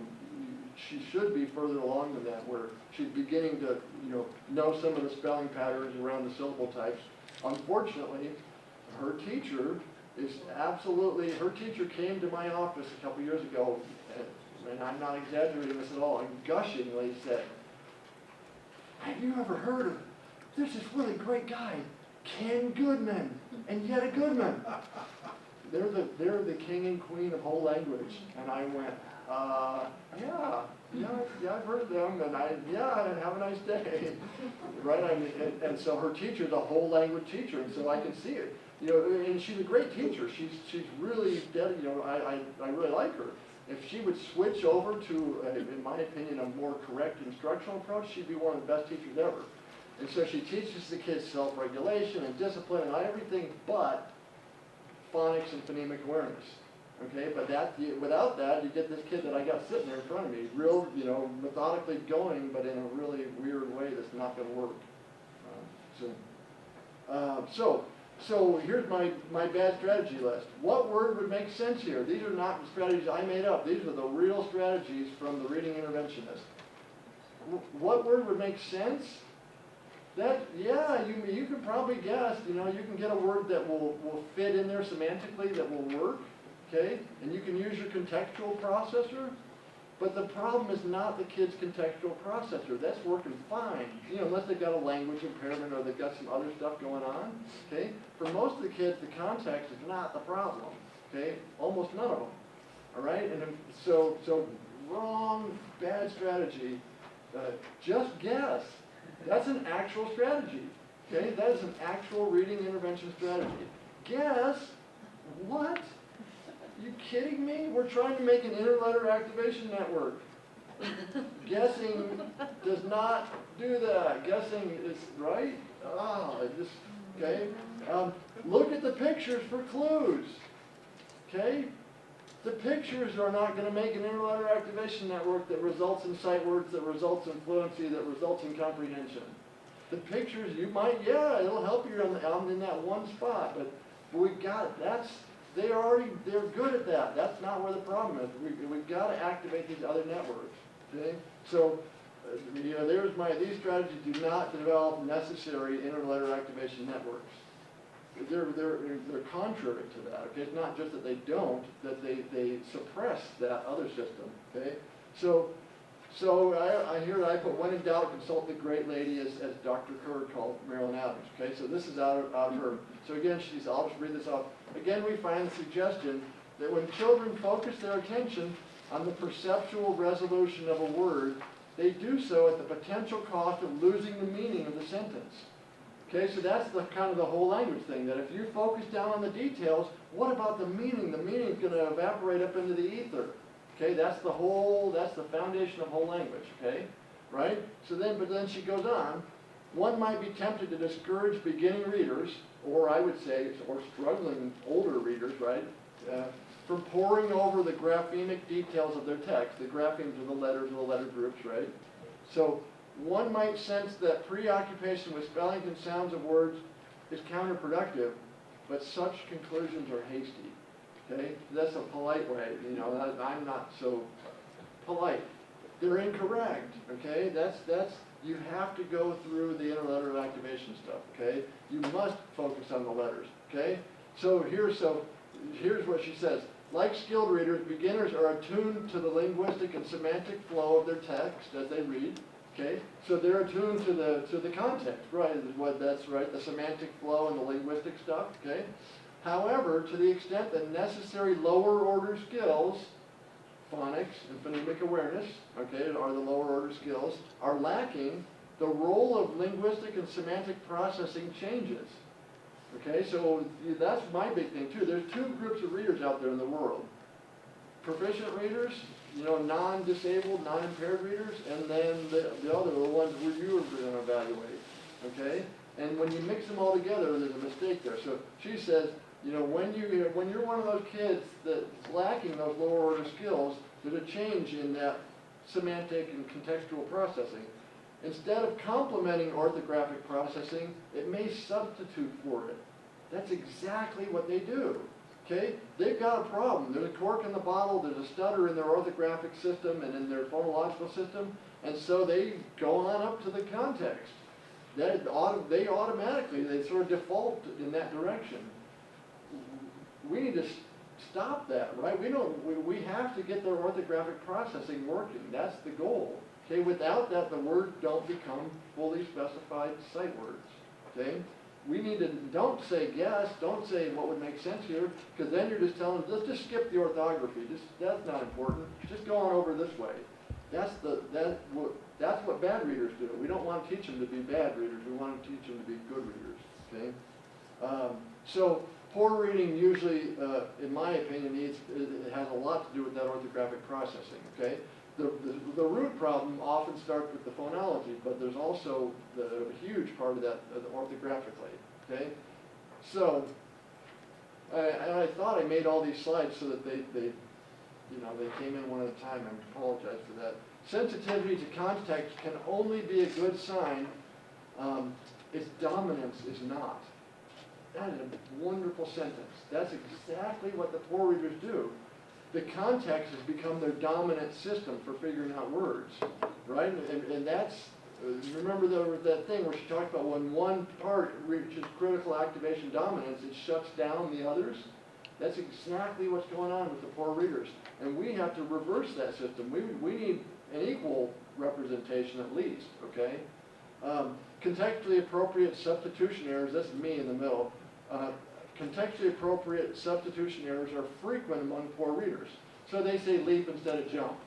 she should be further along than that, where she's beginning to, you know some of the spelling patterns around the syllable types. Unfortunately, her teacher her teacher came to my office a couple years ago, and I'm not exaggerating this at all, and gushingly said, have you ever heard of, there's this really great guy, Ken Goodman, and yet a Goodman. They're the king and queen of whole language. And I went, yeah, I've heard of them, and have a nice day. Right, I mean, and so her teacher's a whole language teacher, and so I can see it. You know, and she's a great teacher. She's really, you know, I really like her. If she would switch over to, in my opinion, a more correct instructional approach, she'd be one of the best teachers ever. And so she teaches the kids self-regulation and discipline and everything but phonics and phonemic awareness. Okay, but without that, you get this kid that I got sitting there in front of me, real, you know, methodically going, but in a really weird way that's not going to work. So here's my bad strategy list. What word would make sense here? These are not strategies I made up. These are the real strategies from the reading interventionist. What word would make sense? You can probably guess, you know, you can get a word that will fit in there semantically that will work, okay? And you can use your contextual processor, but the problem is not the kid's contextual processor. That's working fine, you know, unless they've got a language impairment or they've got some other stuff going on, okay? For most of the kids, the context is not the problem, okay? Almost none of them, all right? And so wrong, bad strategy. Just guess. That's an actual strategy, okay? That is an actual reading intervention strategy. Guess? What? Are you kidding me? We're trying to make an interletter activation network. Guessing does not do that. Guessing is, right? Okay? Look at the pictures for clues, okay? The pictures are not going to make an interletter activation network that results in sight words, that results in fluency, that results in comprehension. The pictures, you might, it'll help you in that one spot, but they're good at that. That's not where the problem is. We've got to activate these other networks, okay? So, you know, these strategies do not develop necessary interletter activation networks. They're contrary to that, okay? It's not just that they don't, that they suppress that other system, okay? So I put when in doubt, consult the great lady, as Dr. Kerr called Marilyn Adams, okay? So this is out of her. So again, I'll just read this off. Again, we find the suggestion that when children focus their attention on the perceptual resolution of a word, they do so at the potential cost of losing the meaning of the sentence. Okay, so that's the kind of the whole language thing, that if you focus down on the details, what about the meaning? The meaning is going to evaporate up into the ether. Okay, that's the foundation of whole language, okay? Right? But then she goes on, one might be tempted to discourage beginning readers, or I would say, or struggling older readers, right? From poring over the graphemic details of their text. The graphemes are the letters of the letter groups, right? So, one might sense that preoccupation with spellings and sounds of words is counterproductive, but such conclusions are hasty. Okay? That's a polite way, you know, I'm not so polite. They're incorrect, okay? You have to go through the interletter activation stuff, okay? You must focus on the letters, okay? So here's what she says. Like skilled readers, beginners are attuned to the linguistic and semantic flow of their text as they read. Okay, so they're attuned to the context, right? That's right, the semantic flow and the linguistic stuff. Okay. However, to the extent that necessary lower order skills, phonics and phonemic awareness, okay, are the lower order skills, are lacking, the role of linguistic and semantic processing changes. Okay, so that's my big thing too. There's two groups of readers out there in the world. Proficient readers, you know, non-disabled, non-impaired readers, and then the other, the ones where you are going to evaluate, okay? And when you mix them all together, there's a mistake there. So she says, you know, when you're one of those kids that's lacking those lower order skills, there's a change in that semantic and contextual processing. Instead of complementing orthographic processing, it may substitute for it. That's exactly what they do. Okay? They've got a problem. There's a cork in the bottle, there's a stutter in their orthographic system and in their phonological system, and so they go on up to the context. They automatically, they sort of default in that direction. We need to stop that, right? We have to get their orthographic processing working. That's the goal. Okay, without that, the words don't become fully specified sight words. Okay? We need to, don't say guess, don't say what would make sense here, because then you're just telling them, let's just skip the orthography. That's not important. Just go on over this way. That's what bad readers do. We don't want to teach them to be bad readers. We want to teach them to be good readers. Okay? So poor reading usually, in my opinion, it has a lot to do with that orthographic processing. Okay? The root problem often starts with the phonology, but there's also a huge part of that orthographically, okay? So, I thought I made all these slides so that they came in one at a time. I apologize for that. Sensitivity to context can only be a good sign. Its dominance is not. That is a wonderful sentence. That's exactly what the poor readers do. The context has become their dominant system for figuring out words, right? And that's, remember that thing where she talked about when one part reaches critical activation dominance, it shuts down the others? That's exactly what's going on with the poor readers. And we have to reverse that system. We need an equal representation at least, okay? Contextually appropriate substitution errors, that's me in the middle. Contextually appropriate substitution errors are frequent among poor readers. So they say leap instead of jump,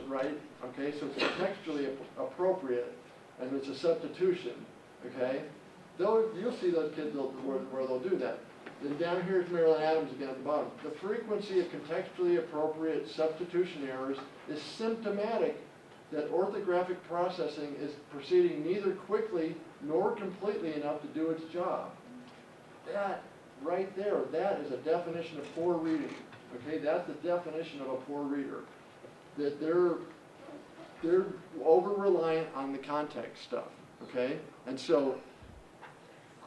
right? Okay, so it's contextually appropriate, and it's a substitution, okay? You'll see those kids where they'll do that. Then down here is Marilyn Adams again at the bottom. The frequency of contextually appropriate substitution errors is symptomatic that orthographic processing is proceeding neither quickly nor completely enough to do its job. That right there, that is a definition of poor reading. Okay, that's the definition of a poor reader. That they're over-reliant on the context stuff. Okay? And so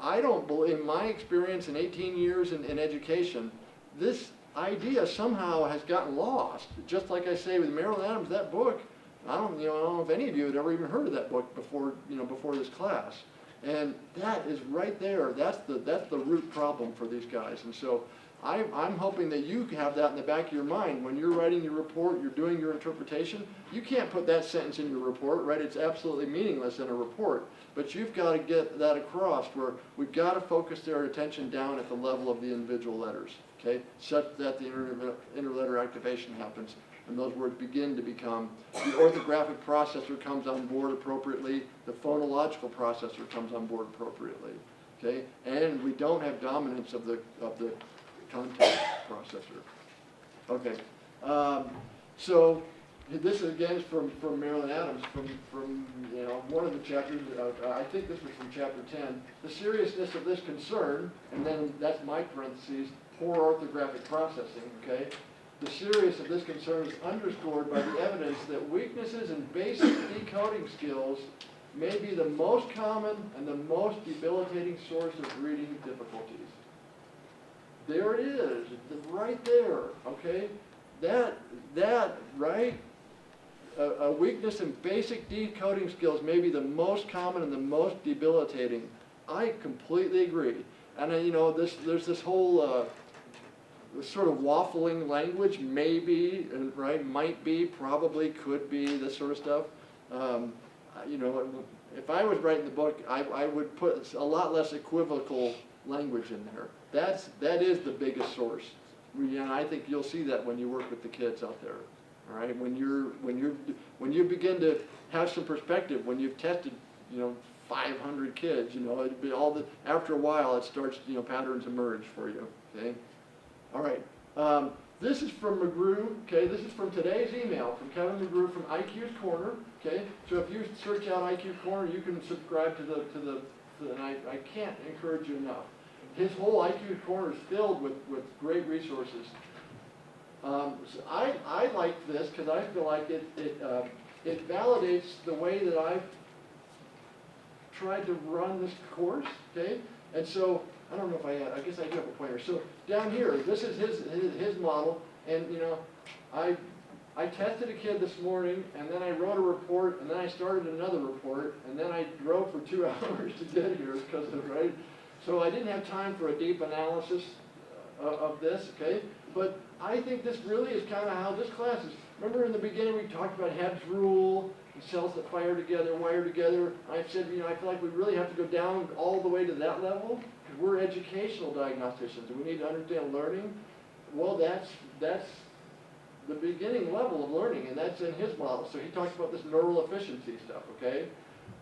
I don't believe, in my experience in 18 years in education, this idea somehow has gotten lost. Just like I say with Marilyn Adams, that book, I don't know if any of you had ever even heard of that book before this class. And that is right there. That's the root problem for these guys. And so I'm hoping that you have that in the back of your mind. When you're writing your report, you're doing your interpretation, you can't put that sentence in your report, right? It's absolutely meaningless in a report. But you've got to get that across where we've got to focus their attention down at the level of the individual letters, okay? Such that the interletter activation happens. And those words begin to become, the orthographic processor comes on board appropriately, the phonological processor comes on board appropriately, okay? And we don't have dominance of the context processor. Okay, so this again is from Marilyn Adams, from one of the chapters, I think this was from chapter 10, the seriousness of this concern, and then that's my parentheses, poor orthographic processing, okay? The seriousness of this concern is underscored by the evidence that weaknesses in basic decoding skills may be the most common and the most debilitating source of reading difficulties. There it is, right there, okay? That right? A weakness in basic decoding skills may be the most common and the most debilitating. I completely agree. And there's this whole sort of waffling language, maybe, right, might be, probably, could be, this sort of stuff. If I was writing the book, I would put a lot less equivocal language in there. That is the biggest source. And I think you'll see that when you work with the kids out there. all right? When you begin to have some perspective, when you've tested, 500 kids, it'd be after a while, it starts, patterns emerge for you, okay? All right, this is from McGrew, okay? This is from today's email from Kevin McGrew from IQ's Corner, okay? So if you search out IQ Corner, you can subscribe to and I can't encourage you enough. His whole IQ Corner is filled with great resources. So I like this because I feel like it validates the way that I've tried to run this course, okay? And so, I don't know if I guess I do have a pointer. So down here, this is his model, and I tested a kid this morning, and then I wrote a report, and then I started another report, and then I drove for 2 hours to get here because of, right? So I didn't have time for a deep analysis of this, okay? But I think this really is kind of how this class is. Remember in the beginning we talked about Hebb's rule, the cells that fire together, wire together. I said, I feel like we really have to go down all the way to that level because we're educational diagnosticians and we need to understand learning. Well, that's the beginning level of learning, and that's in his model. So he talks about this neural efficiency stuff, okay?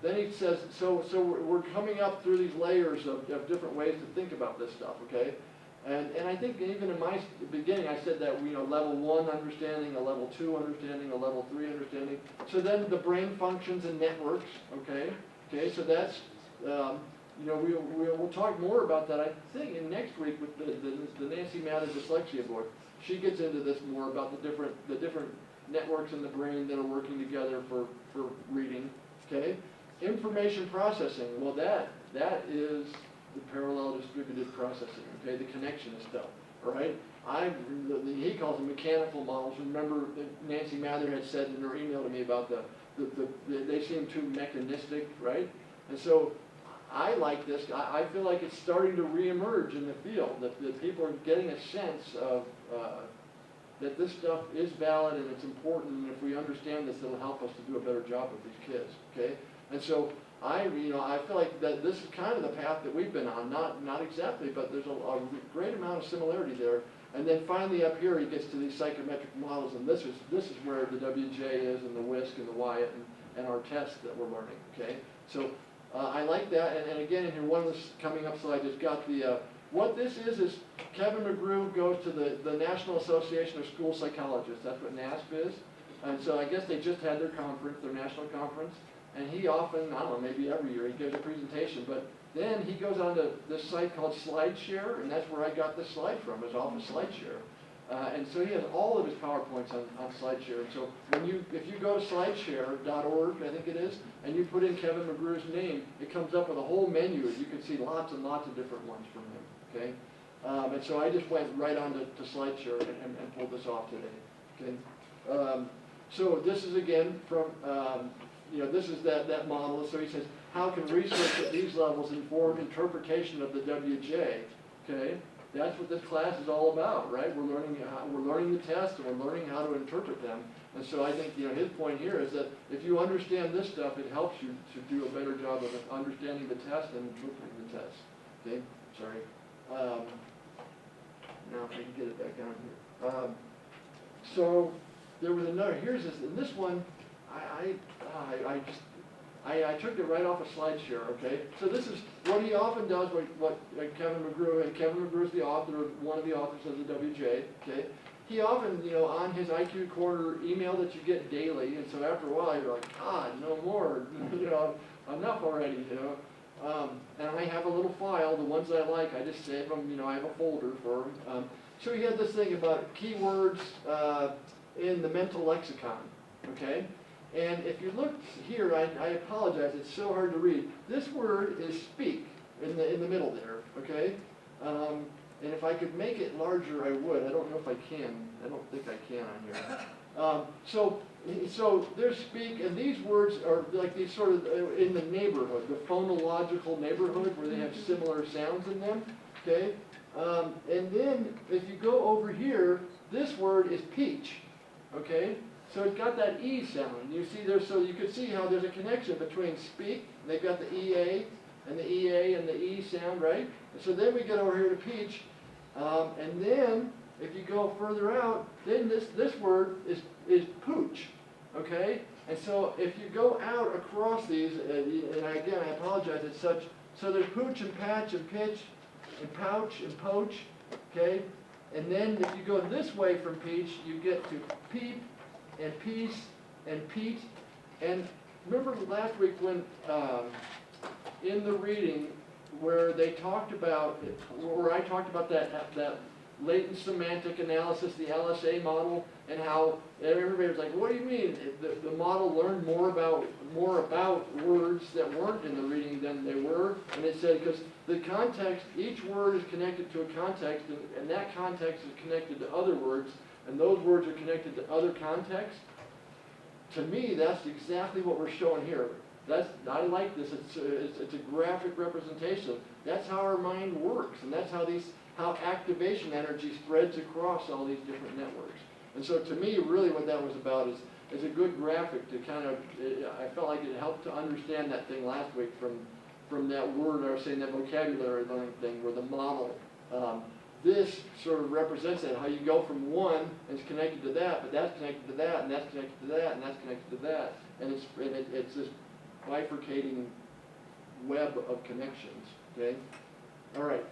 Then he says, so we're coming up through these layers of different ways to think about this stuff, okay? And I think even in my beginning, I said that, level 1 understanding, a level 2 understanding, a level 3 understanding. So then the brain functions and networks, okay? Okay, so that's, we'll talk more about that, I think, in next week with the Nancy Mather dyslexia book. She gets into this more about the different networks in the brain that are working together for reading, okay? Information processing, well that is the parallel distributed processing, okay, the connectionist stuff, all right? He calls them mechanical models. Remember Nancy Mather had said in her email to me about they seem too mechanistic, right? And so I like this. I feel like it's starting to reemerge in the field, that people are getting a sense of that this stuff is valid and it's important, and if we understand this, it'll help us to do a better job with these kids, okay? And so I feel like that this is kind of the path that we've been on, not exactly, but there's a great amount of similarity there. And then finally up here he gets to these psychometric models, and this is where the WJ is, and the WISC and the Wyatt and our tests that we're learning, okay? So I like that, and again in here one of the coming up slides has got the, what this is Kevin McGrew goes to the National Association of School Psychologists, that's what NASP is, and so I guess they just had their conference, their national conference. And he often, I don't know, maybe every year, he gives a presentation, but then he goes on to this site called SlideShare, and that's where I got this slide from, is off of SlideShare. And so he has all of his PowerPoints on SlideShare. And so if you go to slideshare.org, I think it is, and you put in Kevin McGrew's name, it comes up with a whole menu, and you can see lots and lots of different ones from him, okay? And so I just went right on to SlideShare and pulled this off today, okay? So this is again from, this is that model. So he says, how can research at these levels inform interpretation of the WJ? Okay, that's what this class is all about, right? We're learning the tests, and we're learning how to interpret them. And so I think his point here is that if you understand this stuff, it helps you to do a better job of understanding the test and interpreting the test. Okay, sorry. Now if I can get it back down here. So there was another. Here's this. And this one. I took it right off of SlideShare, okay? So this is what he often does, what Kevin McGrew, and Kevin McGrew is the author, one of the authors of the WJ, okay? He often, on his IQ Corner email that you get daily, and so after a while you're like, God, no more, enough already, and I have a little file, the ones I like, I just save them, I have a folder for them. So he had this thing about keywords in the mental lexicon, okay? And if you look here, I apologize, it's so hard to read. This word is speak in the middle there, okay? And if I could make it larger, I would. I don't know if I can. I don't think I can on here. So there's speak, and these words are like these sort of in the neighborhood, the phonological neighborhood where they have similar sounds in them, okay? And then if you go over here, this word is peach, okay? So it's got that E sound. You see there, so you can see how there's a connection between speak, they've got the EA, and the EA and the E sound, right? And so then we get over here to peach, and then if you go further out, then this word is pooch, okay? And so if you go out across these, and again, I apologize, it's such, so there's pooch and patch and pitch and pouch and poach, okay? And then if you go this way from peach, you get to peep and piece and Pete. And remember last week when, in the reading, where they talked about, where I talked about that latent semantic analysis, the LSA model, and how everybody was like, what do you mean? The model learned more about words that weren't in the reading than they were. And it said, because the context, each word is connected to a context, and that context is connected to other words, and those words are connected to other contexts. To me, that's exactly what we're showing here. I like this. It's a graphic representation. That's how our mind works, and that's how activation energy spreads across all these different networks. And so to me, really what that was about is a good graphic to kind of, I felt like it helped to understand that thing last week from that word, I was saying that vocabulary learning thing, where the model, this sort of represents that, how you go from one and it's connected to that, but that's connected to that, and that's connected to that, and that's connected to that. And it's this bifurcating web of connections, okay? All right,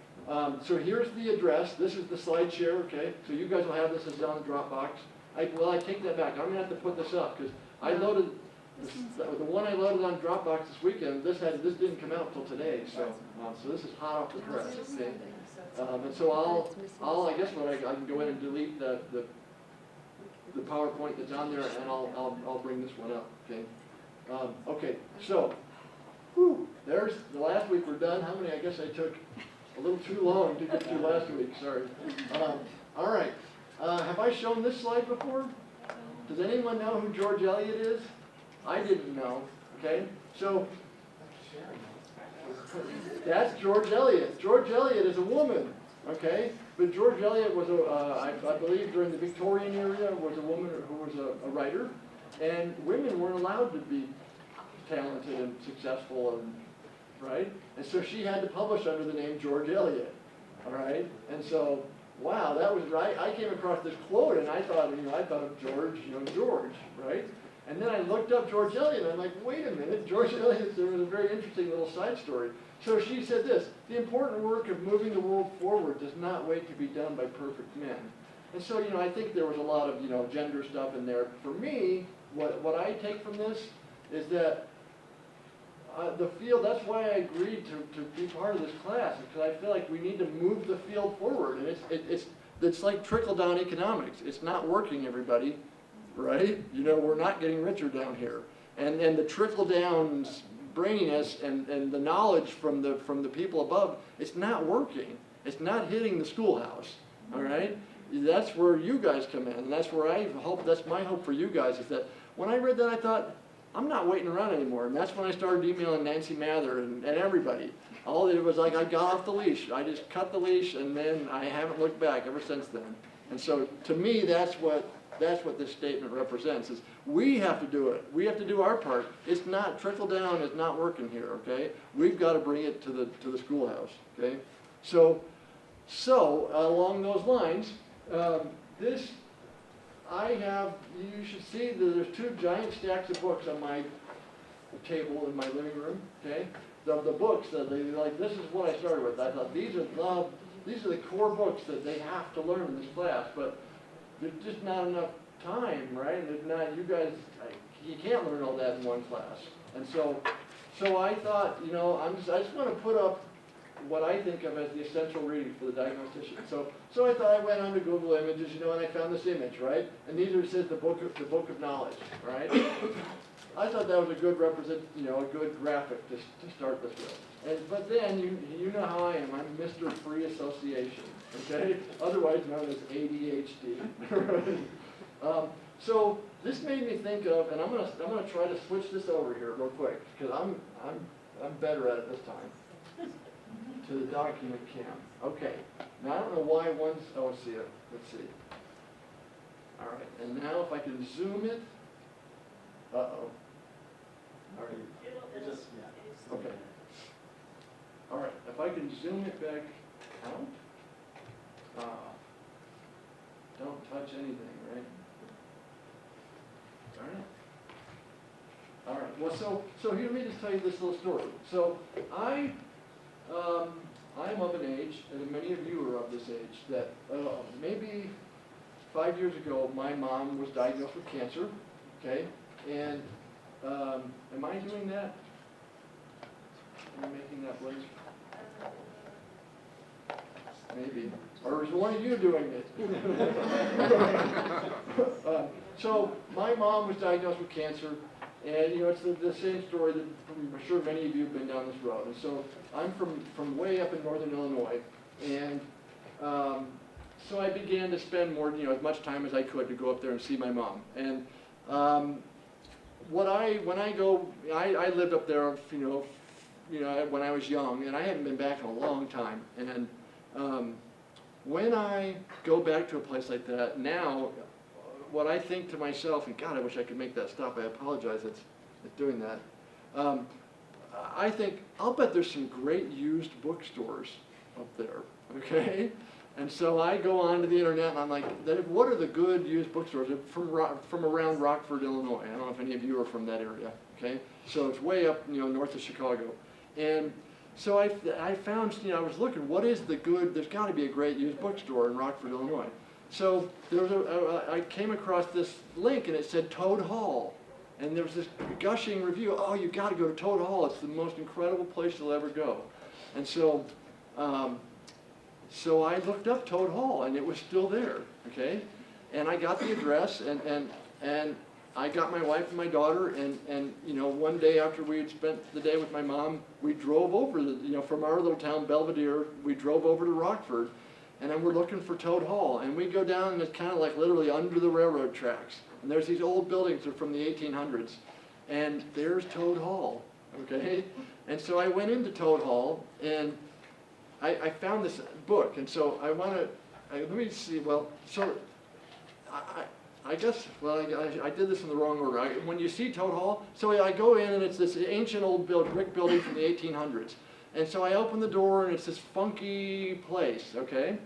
so here's the address. This is the slide share, okay? So you guys will have this as on the Dropbox. I take that back. I'm gonna have to put this up because I loaded, the one I loaded on Dropbox this weekend, this didn't come out till today, so this is hot off the press, okay? And so I guess what I can go in and delete the PowerPoint that's on there, and I'll bring this one up, okay? Okay, so, there's, the last week we're done. How many? I guess I took a little too long to get through last week, sorry. All right, have I shown this slide before? Does anyone know who George Eliot is? I didn't know, okay? So, that's George Eliot. George Eliot is a woman, okay? But George Eliot was, I believe during the Victorian era, was a woman who was a writer. And women weren't allowed to be talented and successful, and right? And so she had to publish under the name George Eliot, all right? And so, wow, that was right. I came across this quote, and I thought of George, George, right? And then I looked up George Eliot, and I'm like, wait a minute, George Eliot, there was a very interesting little side story. So she said this: the important work of moving the world forward does not wait to be done by perfect men. And so, I think there was a lot of, gender stuff in there. For me, what I take from this is that the field, that's why I agreed to be part of this class, because I feel like we need to move the field forward. And it's like trickle-down economics. It's not working, everybody, right? We're not getting richer down here. And the trickle-down braininess and the knowledge from the people above, it's not working. It's not hitting the schoolhouse, all right? That's where you guys come in, and that's where that's my hope for you guys, is that when I read that, I thought, I'm not waiting around anymore. And that's when I started emailing Nancy Mather and everybody. All it was like I got off the leash. I just cut the leash, and then I haven't looked back ever since then. And so to me, that's what this statement represents, is we have to do it. We have to do our part. It's not, trickle down is not working here, okay? We've got to bring it to the schoolhouse, okay? So along those lines, you should see that there's two giant stacks of books on my table in my living room, okay? The books that this is what I started with. I thought these are the core books that they have to learn in this class, but there's just not enough time, right? There's not, you can't learn all that in one class. And so I thought, I just want to put up what I think of as the essential reading for the diagnostician. So I thought I went on to Google Images, and I found this image, right? And these says the book of knowledge, right? I thought that was a good a good graphic to start this with. But then you know how I am. I'm Mr. Free Association, okay? Otherwise known as ADHD. So this made me think of, and I'm gonna try to switch this over here real quick, because I'm better at it this time. To the document cam. Okay. Now I don't know why one's, let's see. All right, and now if I can zoom it, uh-oh. All right. It just, yeah. Okay. All right, if I can zoom it back out. don't touch anything, right? Darn it. All right, well, so here, let me just tell you this little story. So I'm of an age, and many of you are of this age, that maybe 5 years ago, my mom was diagnosed with cancer, okay? And am I doing that? Am I making that blink? Maybe. Or is one of you doing it? So my mom was diagnosed with cancer, and you know it's the same story that I'm sure many of you have been down this road. And so I'm from way up in northern Illinois, and so I began to spend more, you know, as much time as I could to go up there and see my mom. And when I go, I lived up there, you know, when I was young, and I hadn't been back in a long time. And when I go back to a place like that now, what I think to myself, and God, I wish I could make that stop. I apologize. It's doing that. I think I'll bet there's some great used bookstores up there. Okay. And so I go onto the internet and I'm like, what are the good used bookstores from around Rockford, Illinois? I don't know if any of you are from that area, okay? So it's way up, you know, north of Chicago. And so I found, you know, I was looking, what is the good, there's got to be a great used bookstore in Rockford, Illinois. So there was I came across this link and it said Toad Hall. And there was this gushing review, oh, you got to go to Toad Hall. It's the most incredible place you'll ever go. And so, so I looked up Toad Hall, and it was still there, okay? And I got the address, and I got my wife and my daughter, and you know, one day after we had spent the day with my mom, we drove over, you know, from our little town, Belvedere, we drove over to Rockford, and then we're looking for Toad Hall. And we go down, and it's kind of like literally under the railroad tracks. And there's these old buildings that are from the 1800s, and there's Toad Hall, okay? And so I went into Toad Hall, and I found this book, and so I want to, let me see, well, so I guess, well, I did this in the wrong order. When you see Toad Hall, so I go in and it's this ancient old brick building from the 1800s. And so I open the door and it's this funky place, okay?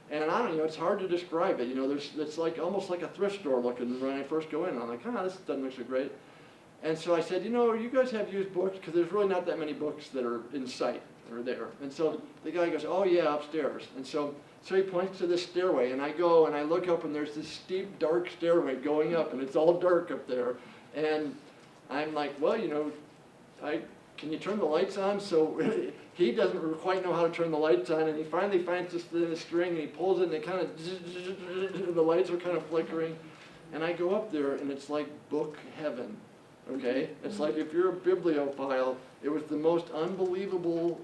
And I don't know, it's hard to describe it. You know, it's like almost like a thrift store looking when I first go in. I'm like, this doesn't look so great. And so I said, you know, you guys have used books? Because there's really not that many books that are in sight. Or there. And so the guy goes, oh yeah, upstairs. And so he points to this stairway, and I go and I look up, and there's this steep, dark stairway going up, and it's all dark up there. And I'm like, well, you know, can you turn the lights on? So he doesn't quite know how to turn the lights on, and he finally finds this string, and he pulls it, and it kind of, the lights are kind of flickering. And I go up there, and it's like book heaven, okay? It's like if you're a bibliophile, it was the most unbelievable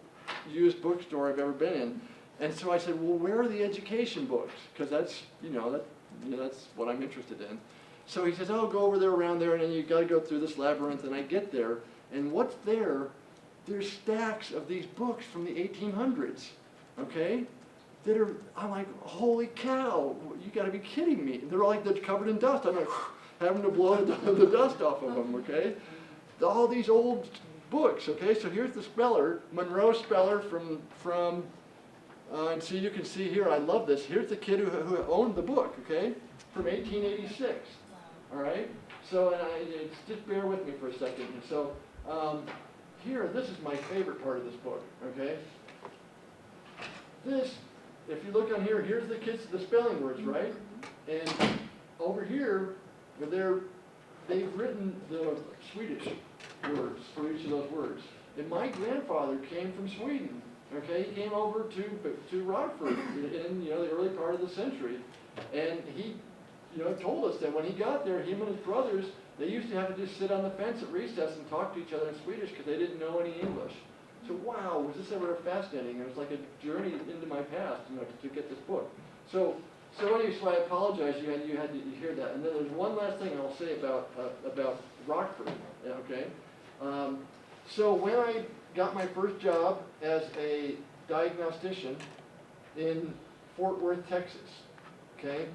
used bookstore I've ever been in. And so I said, well, where are the education books? Because that's, that's what I'm interested in. So he says, oh, go over there, around there, and then you got to go through this labyrinth. And I get there, and what's there? There's stacks of these books from the 1800s, okay? That are, I'm like, holy cow, you got to be kidding me. They're covered in dust. I'm like, having to blow the dust off of them, okay? All these old books, okay? So here's the speller, Monroe speller from and so you can see here, I love this. Here's the kid who owned the book, okay? From 1886, all right? So, just bear with me for a second. And so, here, this is my favorite part of this book, okay? This, if you look on here, here's the spelling words, right? And over here, they've written the Swedish words for each of those words. And my grandfather came from Sweden. Okay, he came over to Rockford in the early part of the century, and he told us that when he got there, him and his brothers, they used to have to just sit on the fence at recess and talk to each other in Swedish because they didn't know any English. So wow, was this ever fascinating? It was like a journey into my past, to get this book. So anyway, so I apologize you had to hear that. And then there's one last thing I'll say about Rockford. Okay, so when I got my first job as a diagnostician in Fort Worth, Texas, okay?